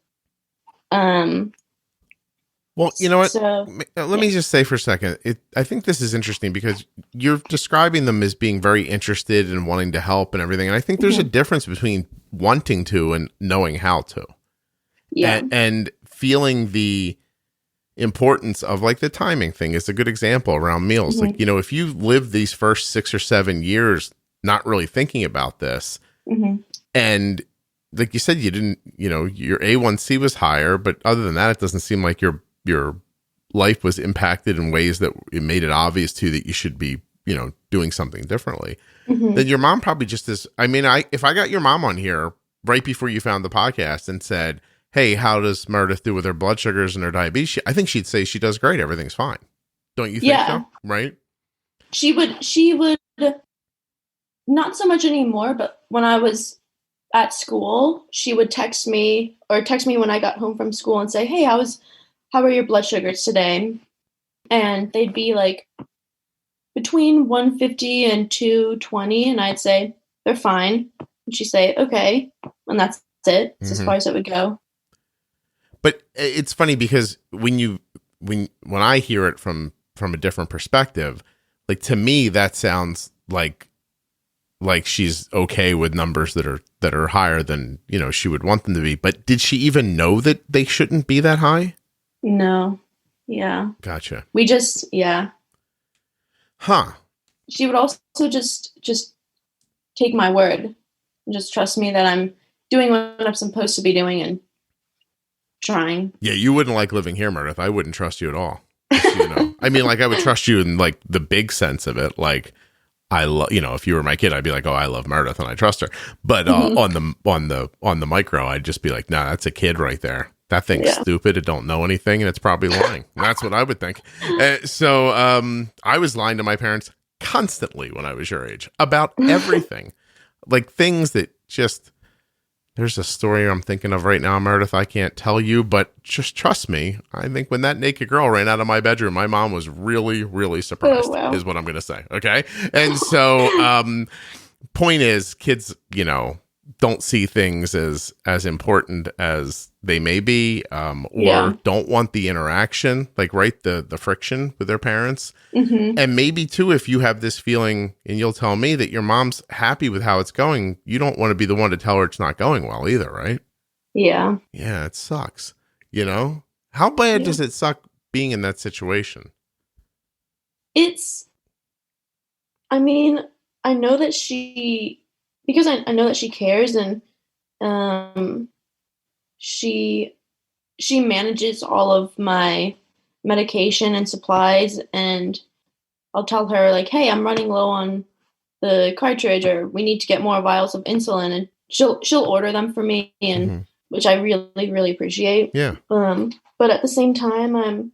Well, you know what? So, Let me just say for a second, I think this is interesting because you're describing them as being very interested and wanting to help and everything. And I think there's a difference between wanting to and knowing how to. Yeah. And feeling the importance of like the timing thing is a good example around meals. Like, you know, if you live these first 6 or 7 years not really thinking about this, and like you said, you didn't, you know, your A1C was higher, but other than that, it doesn't seem like your life was impacted in ways that it made it obvious to you that you should be, you know, doing something differently. Then your mom probably just is. I mean, if I got your mom on here right before you found the podcast and said, "Hey, how does Meredith do with her blood sugars and her diabetes?" I think she'd say she does great. Everything's fine. Don't you think so? Right? She would not so much anymore, but when I was at school, she would text me when I got home from school and say, "Hey, how are your blood sugars today?" And they'd be like between 150 and 220, and I'd say, "They're fine." And she'd say, "Okay." And that's it. It's as far as it would go. But it's funny because when I hear it from a different perspective, like to me that sounds like she's okay with numbers that are higher than, you know, she would want them to be. But did she even know that they shouldn't be that high? No. Yeah. Gotcha. We just, yeah. Huh. She would also just take my word and just trust me that I'm doing what I'm supposed to be doing and trying. Yeah, you wouldn't like living here, Meredith. I wouldn't trust you at all. Just, you know, I mean, like I would trust you in like the big sense of it. Like I love, you know, if you were my kid, I'd be like, "Oh, I love Meredith and I trust her." But on the micro, I'd just be like, "Nah, that's a kid right there. That thing's stupid. It don't know anything, and it's probably lying." That's what I would think. So I was lying to my parents constantly when I was your age about everything, like things that just. There's a story I'm thinking of right now, Meredith. I can't tell you, but just trust me. I think when that naked girl ran out of my bedroom, my mom was really, really surprised, is what I'm going to say. Okay. And so, point is, kids, you know, don't see things as important as they may be, or don't want the interaction, like, right, the friction with their parents. And maybe too, if you have this feeling, and you'll tell me that your mom's happy with how it's going, you don't want to be the one to tell her it's not going well either, right? Yeah. Yeah, it sucks. You know, how bad does it suck being in that situation? I mean, I know that because I know that she cares, and she manages all of my medication and supplies, and I'll tell her like, hey, I'm running low on the cartridge, or we need to get more vials of insulin, and she'll order them for me, and which I really, really appreciate. Yeah. But at the same time,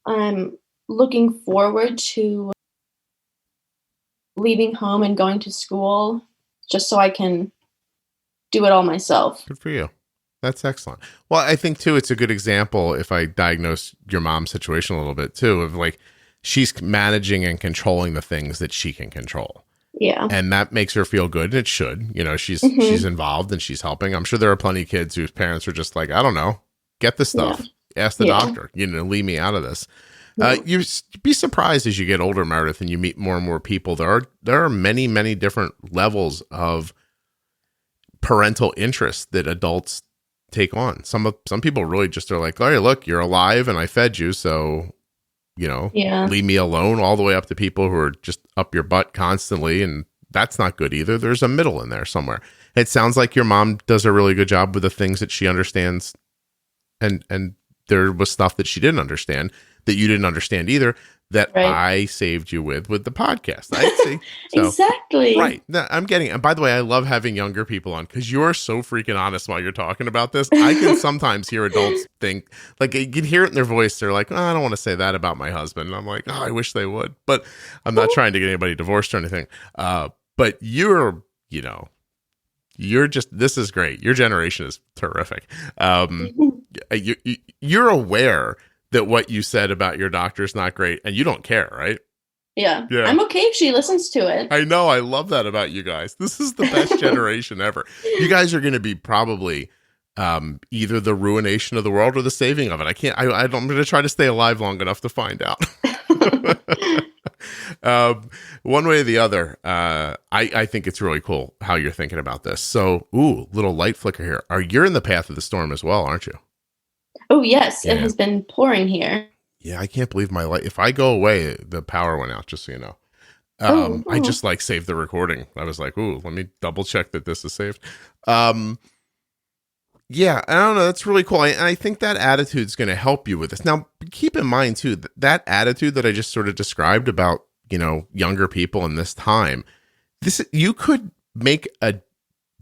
I'm looking forward to leaving home and going to school just so I can do it all myself. Good for you. That's excellent. Well, I think too, it's a good example if I diagnose your mom's situation a little bit too, of like, she's managing and controlling the things that she can control. Yeah. And that makes her feel good. And it should, she's involved and she's helping. I'm sure there are plenty of kids whose parents are just like, I don't know, get the stuff, ask the doctor, leave me out of this. You be surprised as you get older, Meredith, and you meet more and more people. There are many, many different levels of parental interest that adults take on. Some people really just are like, oh, hey, look, you're alive and I fed you, so leave me alone, all the way up to people who are just up your butt constantly, and that's not good either. There's a middle in there somewhere. It sounds like your mom does a really good job with the things that she understands, and there was stuff that she didn't understand that you didn't understand either, that I saved you with the podcast. I see. So, exactly. Right. I'm getting, and by the way, I love having younger people on because you're so freaking honest while you're talking about this. I can sometimes hear adults think, like, you can hear it in their voice. They're like, oh, I don't want to say that about my husband. And I'm like, oh, I wish they would. But I'm not trying to get anybody divorced or anything. But you're just, this is great. Your generation is terrific. You're aware that what you said about your doctor is not great, and you don't care, right? Yeah. I'm okay if she listens to it. I know. I love that about you guys. This is the best generation ever. You guys are going to be probably either the ruination of the world or the saving of it. I'm going to try to stay alive long enough to find out. One way or the other, I think it's really cool how you're thinking about this. So, little light flicker here. You're in the path of the storm as well, aren't you? Oh, yes. Yeah. It has been pouring here. Yeah, I can't believe my light. If I go away, the power went out, just so you know. I just saved the recording. I was like, let me double check that this is saved. Yeah, I don't know. That's really cool. I think that attitude's going to help you with this. Now, keep in mind, too, that attitude that I just sort of described about, younger people in this time, you could make a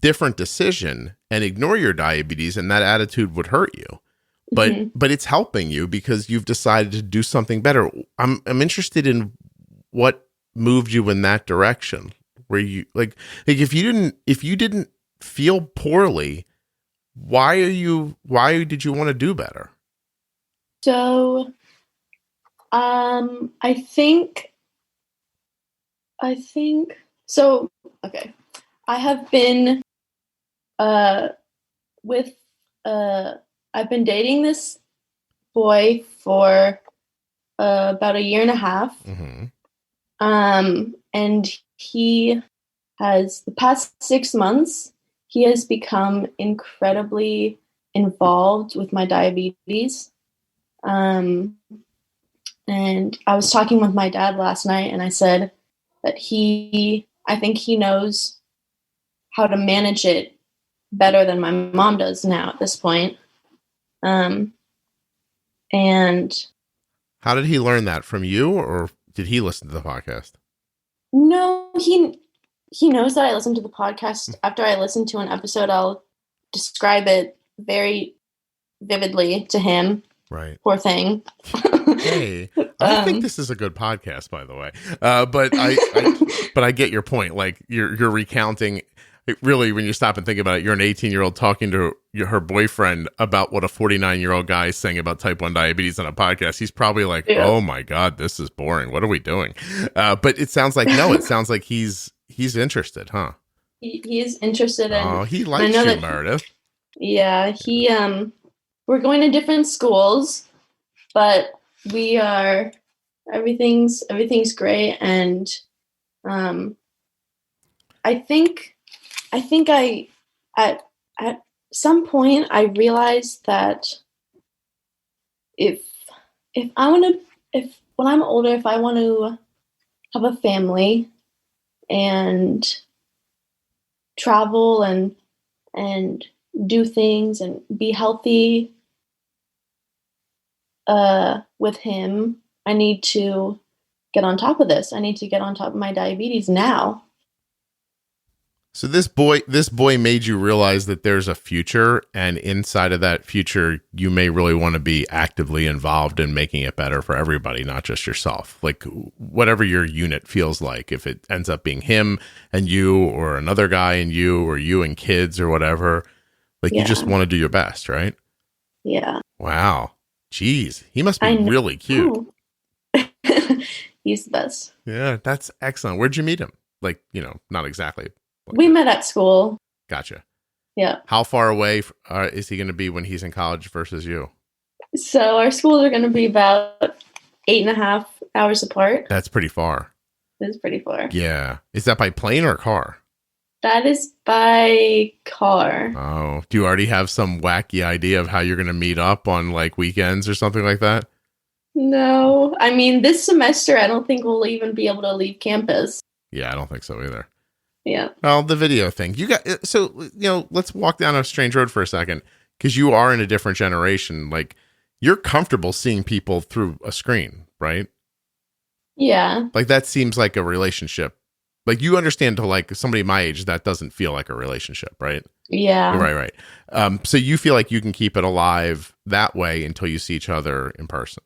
different decision and ignore your diabetes, and that attitude would hurt you. But it's helping you because you've decided to do something better. I'm interested in what moved you in that direction, where you like if you didn't feel poorly, why did you want to do better? So, I think so. Okay, I have been I've been dating this boy for about a year and a half. Mm-hmm. And he has, the past 6 months, he has become incredibly involved with my diabetes. And I was talking with my dad last night, and I said that I think he knows how to manage it better than my mom does now at this point. And how did he learn that, from you, or did he listen to the podcast? No, he knows that I listen to the podcast. After I listen to an episode, I'll describe it very vividly to him. Right. Poor thing. Hey, I think this is a good podcast, by the way. But I get your point. Like you're recounting. Really, when you stop and think about it, you're an 18-year-old talking to her boyfriend about what a 49-year-old guy is saying about type 1 diabetes on a podcast. He's probably like, oh my God, this is boring. What are we doing? But it sounds like, no, it sounds like he's interested, huh? He is interested in. Oh, he likes you, Meredith. Yeah, we're going to different schools, but everything's great. And I think at some point I realized that when I'm older, if I want to have a family and travel and do things and be healthy, with him. I need to get on top of this. I need to get on top of my diabetes now. So this boy made you realize that there's a future, and inside of that future, you may really want to be actively involved in making it better for everybody, not just yourself. Like whatever your unit feels like, if it ends up being him and you, or another guy and you, or you and kids or whatever, like you just want to do your best, right? Yeah. Wow. Jeez. He must be really cute. He's the best. Yeah, that's excellent. Where'd you meet him? Like, not exactly. We met at school. Gotcha. Yeah. How far away is he going to be when he's in college versus you? So our schools are going to be about 8.5 hours apart. That's pretty far. It's pretty far. Yeah. Is that by plane or car? That is by car. Oh, do you already have some wacky idea of how you're going to meet up on like weekends or something like that? No. I mean, this semester, I don't think we'll even be able to leave campus. Yeah, I don't think so either. Yeah. Well, the video thing. Let's walk down a strange road for a second, because you are in a different generation. Like, you're comfortable seeing people through a screen, right? Yeah. Like, that seems like a relationship. Like, you understand to like somebody my age, that doesn't feel like a relationship, right? Yeah. Right. So you feel like you can keep it alive that way until you see each other in person.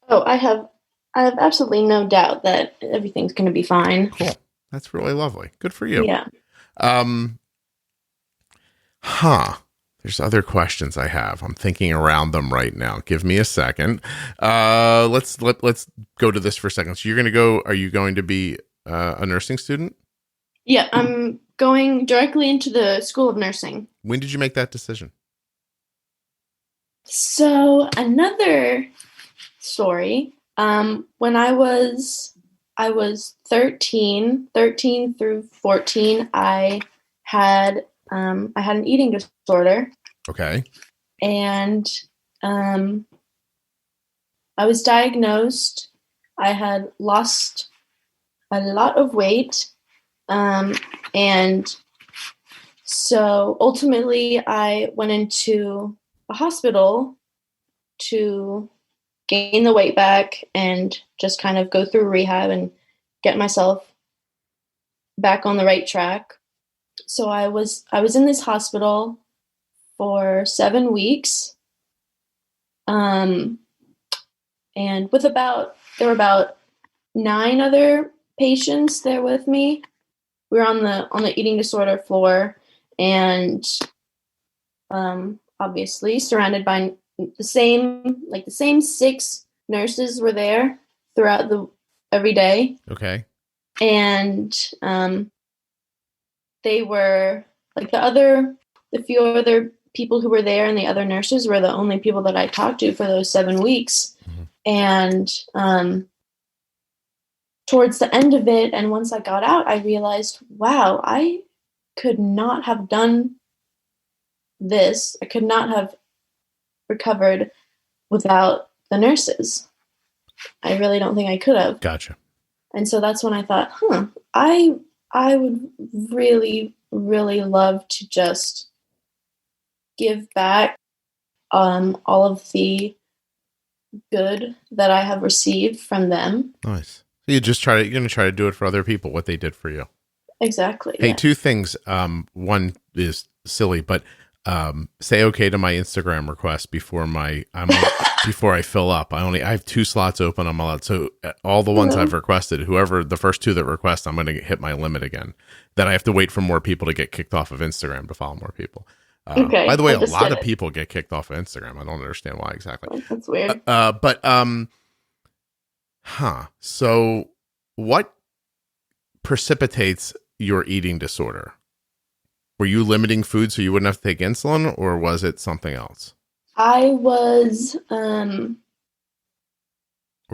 Oh, I have absolutely no doubt that everything's going to be fine. Cool. That's really lovely. Good for you. Yeah. There's other questions I have. I'm thinking around them right now. Give me a second. Let's go to this for a second. So are you going to be a nursing student? Yeah, I'm going directly into the School of Nursing. When did you make that decision? So another story. When I was 13 through 14, I had an eating disorder. Okay. And I was diagnosed. I had lost a lot of weight. And so ultimately I went into a hospital to gain the weight back and just kind of go through rehab and get myself back on the right track. So I was in this hospital for 7 weeks. And there were about 9 other patients there with me. We were on the eating disorder floor, and obviously surrounded by the same 6 nurses were there throughout every day. Okay. And they were like the few other people who were there, and the other nurses were the only people that I talked to for those 7 weeks. Mm-hmm. And towards the end of it, and once I got out, I realized, wow, I could not have done this. I could not have recovered without the nurses. I really don't think I could have. Gotcha. And so that's when I thought, I would really, really love to just give back all of the good that I have received from them. Nice. So you're going to try to do it for other people, what they did for you. Exactly. Hey, yeah. 2 things. One is silly, but say okay to my Instagram request before I fill up. I have 2 slots open. I'm allowed. So all the ones I've requested, whoever the first 2 that request, I'm going to hit my limit again. Then I have to wait for more people to get kicked off of Instagram to follow more people. Okay. By the way, a lot of people get kicked off of Instagram. I don't understand why exactly. That's weird. So what precipitates your eating disorder? Were you limiting food so you wouldn't have to take insulin, or was it something else? I was, were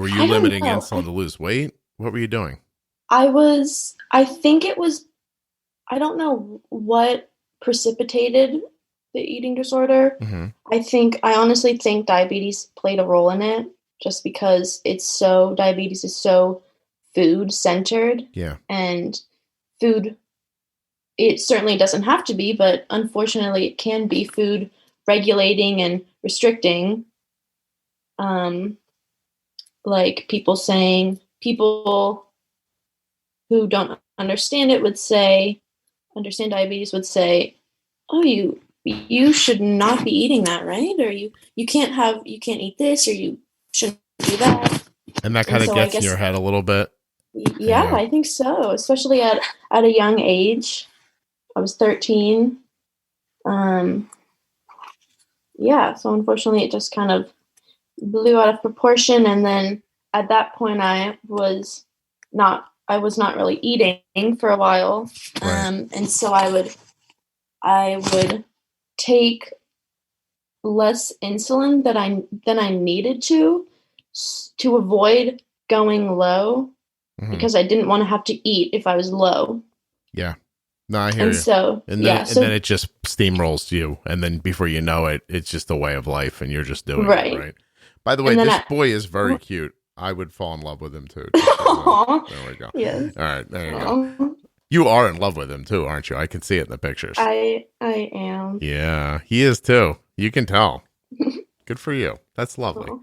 you limiting insulin to lose weight? What were you doing? I think it was, I don't know what precipitated the eating disorder. Mm-hmm. I honestly think diabetes played a role in it, just because diabetes is so food centered. Yeah. And food, it certainly doesn't have to be, but unfortunately it can be food regulating and restricting. Like people who don't understand it understand diabetes would say, oh, you should not be eating that, right? Or you can't eat this, or you shouldn't do that. And that kind of gets in your head a little bit. Yeah, I think so. Especially at a young age. I was 13. Yeah, so unfortunately it just kind of blew out of proportion, and then at that point I was not really eating for a while. Right. And so I would take less insulin than I needed to avoid going low, because I didn't want to have to eat if I was low. Yeah. No, I hear you. So, and then it just steamrolls you, and then before you know it, it's just a way of life, and you're just doing it, right? By the way, this boy is very cute. I would fall in love with him too. There we go. Yes. All right, there you go. You are in love with him too, aren't you? I can see it in the pictures. I am. Yeah, he is too. You can tell. Good for you. That's lovely. Oh.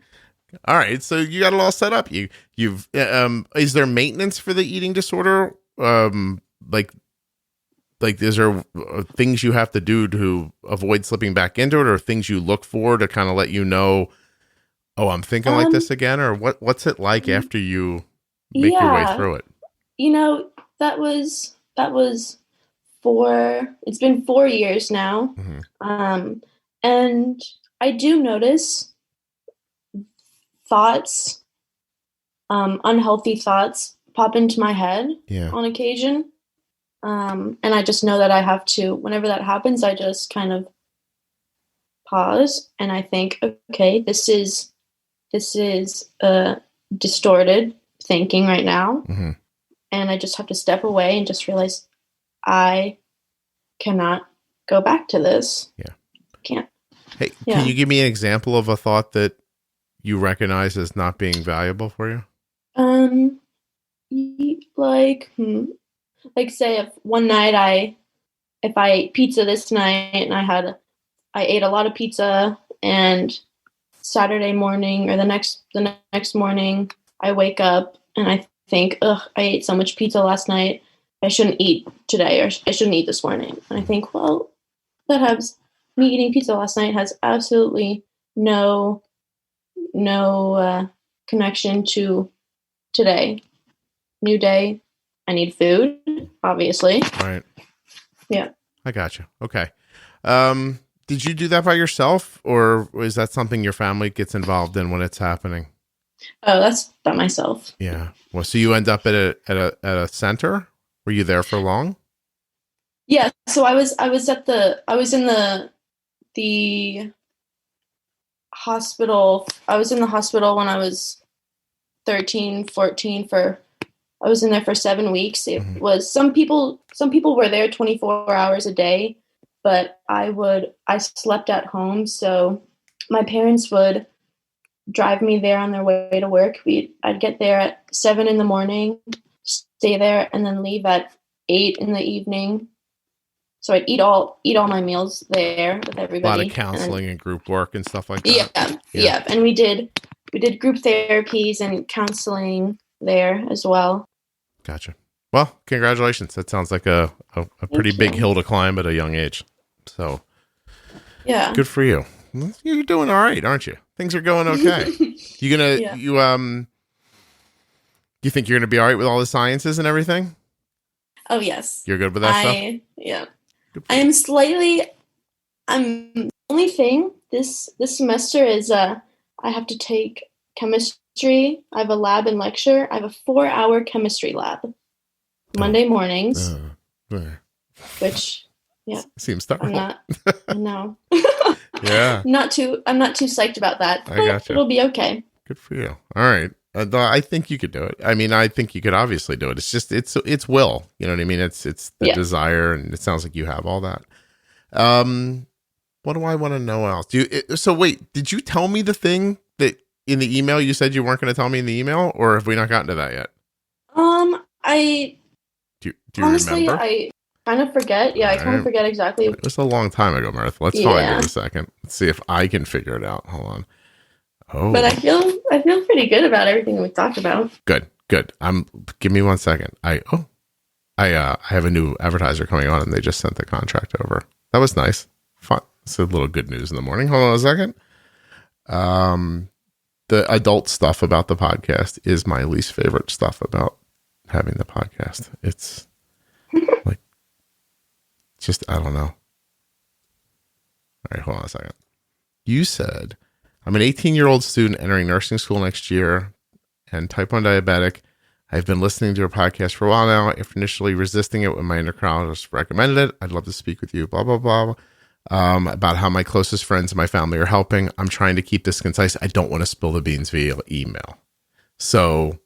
All right, so you got it all set up. You've is there maintenance for the eating disorder? Like, is there things you have to do to avoid slipping back into it, or things you look for to kind of let you know, oh, I'm thinking like this again, or what's it like after you make your way through it? That was it's been 4 years now. And I do notice thoughts, unhealthy thoughts pop into my head on occasion. And I just know that I have to, whenever that happens, I just kind of pause and I think, okay, this is distorted thinking right now. And I just have to step away and just realize I cannot go back to this. Yeah. Can't. Hey, can you give me an example of a thought that you recognize as not being valuable for you? Like say if one night if I ate pizza this night and I ate a lot of pizza, and Saturday morning or the next morning I wake up and I think, ugh, I ate so much pizza last night. I shouldn't eat today, or I shouldn't eat this morning. And I think, well, me eating pizza last night has absolutely no connection to today. New day. I need food, obviously. Right. Yeah. I got you. Okay. Did you do that by yourself, or is that something your family gets involved in when it's happening? Oh, that's by myself. Yeah. Well, so you end up at a center? Were you there for long? Yeah. So I was in the hospital. I was in the hospital when I was 13, 14 I was in there for 7 weeks. It was some people were there 24 hours a day, but I slept at home. So my parents would drive me there on their way to work. I'd get there at 7 a.m, stay there, and then leave at 8 p.m. So I'd eat all my meals there with everybody. A lot of counseling and group work and stuff like that. Yeah. And we did group therapies and counseling there as well. Gotcha. Well, congratulations. That sounds like a pretty big hill to climb at a young age. So yeah, good for you. You're doing all right, aren't you? Things are going okay. You think you're gonna be all right with all the sciences and everything? Oh yes. You're good with that stuff? Yeah. I am slightly. The only thing this semester is I have to take chemistry. I have a lab and lecture. I have a 4-hour chemistry lab Monday mornings, which seems terrible. No. Yeah. I'm not too psyched about that. I gotcha. It'll be okay. Good for you. All right. I think you could do it. I mean, I think you could obviously do it. It's just, it's will, you know what I mean? It's the desire, and it sounds like you have all that. What do I want to know else? So wait, did you tell me the thing that in the email you said you weren't going to tell me in the email, or have we not gotten to that yet? Do you honestly, remember? I kind of forget. Yeah, I kind of forget exactly. It was a long time ago, Meredith. Let's find it in a second. Let's see if I can figure it out. Hold on. Oh, But I feel pretty good about everything we talked about. good. Give me 1 second. I have a new advertiser coming on and they just sent the contract over. That was nice. Fun. It's a little good news in the morning. Hold on a second. The adult stuff about the podcast is my least favorite stuff about having the podcast. It's like, just, I don't know. All right, hold on a second. You said, I'm an 18-year-old student entering nursing school next year and type 1 diabetic. I've been listening to your podcast for a while now. After initially resisting it when my endocrinologist recommended it, I'd love to speak with you, blah, blah, blah, about how my closest friends and my family are helping. I'm trying to keep this concise. I don't want to spill the beans via email. So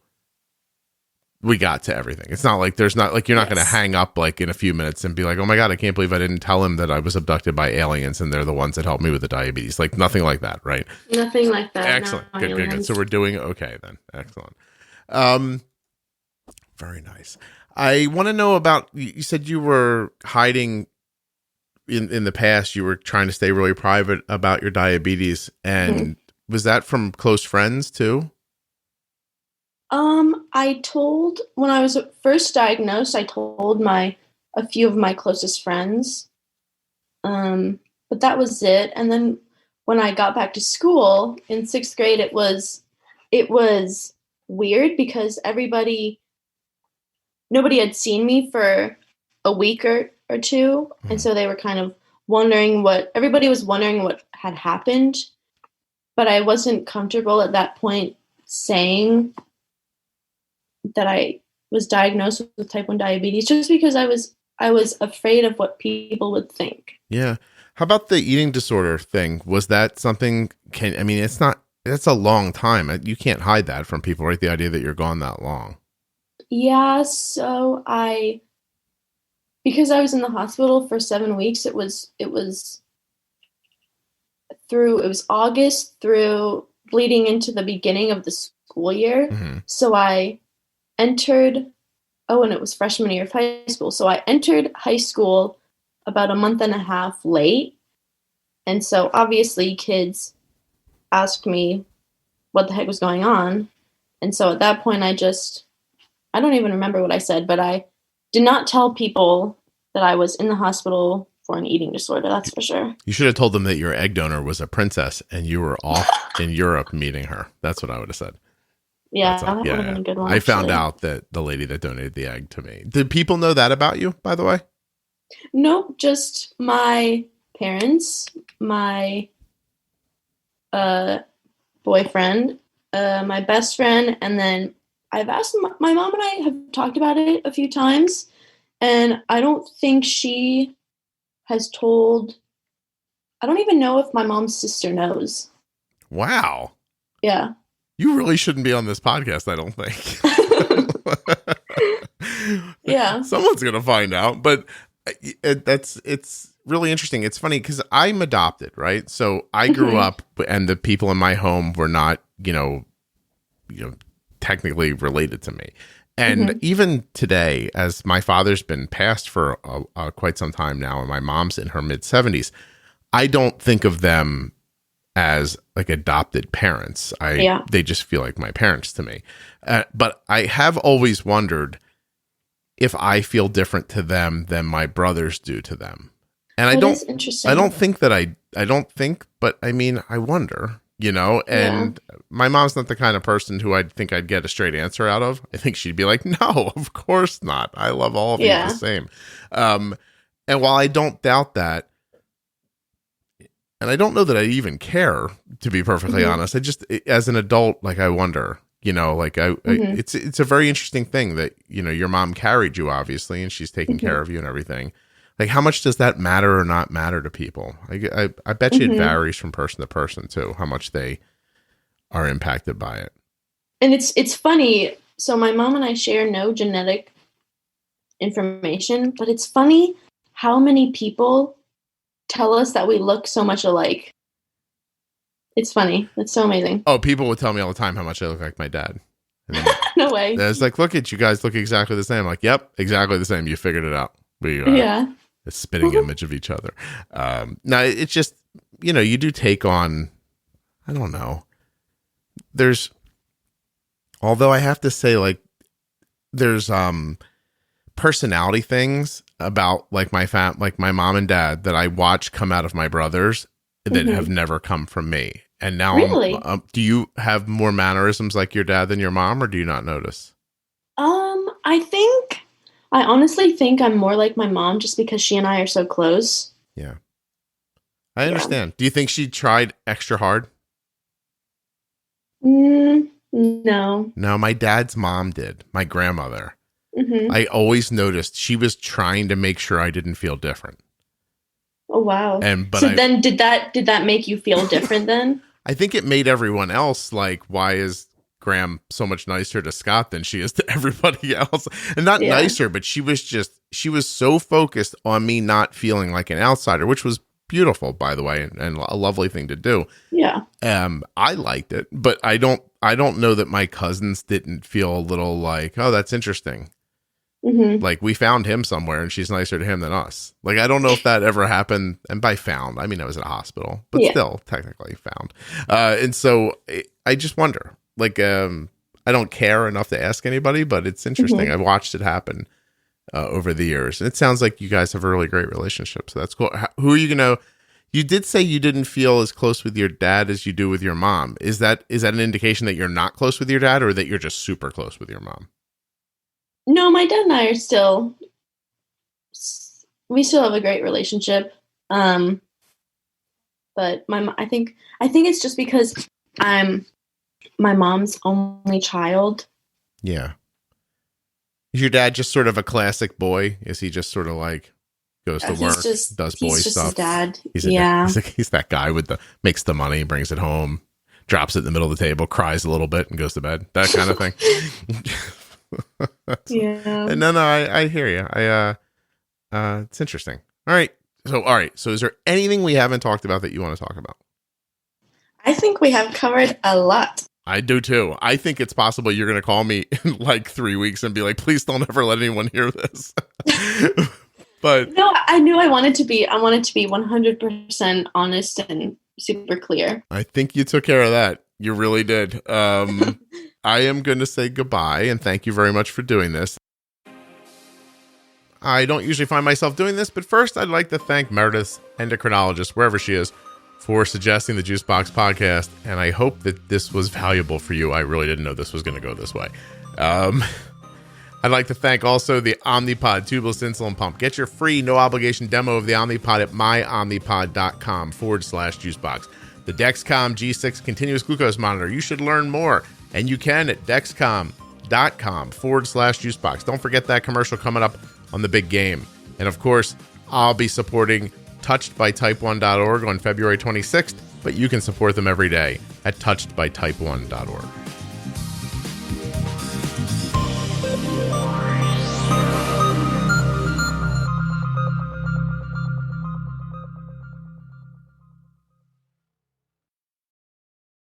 we got to everything. It's not like you're not going to hang up like in a few minutes and be like, oh my God, I can't believe I didn't tell him that I was abducted by aliens and they're the ones that helped me with the diabetes. Like nothing like that, right? Nothing like that. Excellent. No, Good. So we're doing okay then. Excellent. Very nice. I want to know about, you said you were hiding in the past, you were trying to stay really private about your diabetes. And was that from close friends too? When I was first diagnosed, I told a few of my closest friends. But that was it. And then when I got back to school in 6th grade, it was weird because nobody had seen me for a week or two. And so they were kind of everybody was wondering what had happened, but I wasn't comfortable at that point saying that I was diagnosed with type 1 diabetes just because I was afraid of what people would think. Yeah. How about the eating disorder thing? Was that something, that's a long time. You can't hide that from people, right? The idea that you're gone that long. Yeah. So because I was in the hospital for 7 weeks, it was August through bleeding into the beginning of the school year. Mm-hmm. So I entered, and it was freshman year of high school. So I entered high school about a month and a half late. And so obviously kids asked me what the heck was going on. And so at that point, I don't even remember what I said, but I did not tell people that I was in the hospital for an eating disorder. That's for sure. You should have told them that your egg donor was a princess and you were off in Europe meeting her. That's what I would have said. Yeah, that would have been a good one. I found out that the lady that donated the egg to me. Did people know that about you, by the way? Nope, just my parents, my boyfriend, my best friend, and then I've asked my mom and I have talked about it a few times, and I don't think she has told. I don't even know if my mom's sister knows. Wow. Yeah. You really shouldn't be on this podcast, I don't think. Yeah. Someone's going to find out, but it's really interesting. It's funny because I'm adopted, right? So I grew up and the people in my home were not, technically related to me. And even today, as my father's been passed for quite some time now, and my mom's in her mid 70s, I don't think of them as like adopted parents. They just feel like my parents to me. But I have always wondered if I feel different to them than my brothers do to them. And I don't think, but I mean, I wonder, and my mom's not the kind of person who I'd think I'd get a straight answer out of. I think she'd be like, no, of course not. I love all of you the same. And while I don't doubt that, and I don't know that I even care, to be perfectly honest. I just, as an adult, like I wonder, it's a very interesting thing that, your mom carried you obviously, and she's taking care of you and everything. Like, how much does that matter or not matter to people? I bet you it varies from person to person too, how much they are impacted by it. And it's funny. So my mom and I share no genetic information, but it's funny how many people tell us that we look so much alike. It's funny. It's so amazing. Oh, people would tell me all the time how much I look like my dad. No way. It's like, look at you guys look exactly the same. I'm like, yep, exactly the same. You figured it out. We a spitting image of each other. Now it's just, you do take on, I don't know. although I have to say, like, there's personality things about like my mom and dad that I watch come out of my brothers that have never come from me. And now Really? Do you have more mannerisms like your dad than your mom, or do you not notice? I honestly think I'm more like my mom just because she and I are so close. Yeah. I understand. Do you think she tried extra hard? No. No, my dad's mom did. My grandmother. I always noticed she was trying to make sure I didn't feel different. Oh, wow. Then did that make you feel different then? I think it made everyone else like, why is Graham so much nicer to Scott than she is to everybody else? And not nicer, but she was so focused on me not feeling like an outsider, which was beautiful, by the way, and a lovely thing to do. Yeah. I liked it, but I don't know that my cousins didn't feel a little like, oh, that's interesting. Like, we found him somewhere and she's nicer to him than us. Like, I don't know if that ever happened. And by found, I mean, I was at a hospital, but still technically found. And so I just wonder, like, I don't care enough to ask anybody, but it's interesting. I've watched it happen over the years. And it sounds like you guys have a really great relationship. So that's cool. Who are you going to, you did say you didn't feel as close with your dad as you do with your mom. Is that an indication that you're not close with your dad, or that you're just super close with your mom? No, my dad and I are we still have a great relationship. But I think it's just because I'm my mom's only child. Yeah. Is your dad just sort of a classic boy? Is he just sort of like goes to work, does boy he's just stuff? His dad. He's that guy makes the money, brings it home, drops it in the middle of the table, cries a little bit, and goes to bed. That kind of thing. Yeah. No, I hear you. It's interesting. All right. So is there anything we haven't talked about that you want to talk about? I think we have covered a lot. I do too. I think it's possible you're going to call me in like 3 weeks and be like, please don't ever let anyone hear this. But no, I knew I wanted to be 100% honest and super clear. I think you took care of that. You really did. I am going to say goodbye and thank you very much for doing this. I don't usually find myself doing this, but first I'd like to thank Meredith, endocrinologist, wherever she is, for suggesting the Juicebox podcast. And I hope that this was valuable for you. I really didn't know this was going to go this way. I'd like to thank also the Omnipod tubeless insulin pump. Get your free no obligation demo of the Omnipod at myomnipod.com/juicebox. The Dexcom G6 continuous glucose monitor. You should learn more. And you can at dexcom.com/juicebox. Don't forget that commercial coming up on the big game. And of course, I'll be supporting touchedbytype1.org on February 26th, but you can support them every day at touchedbytype1.org.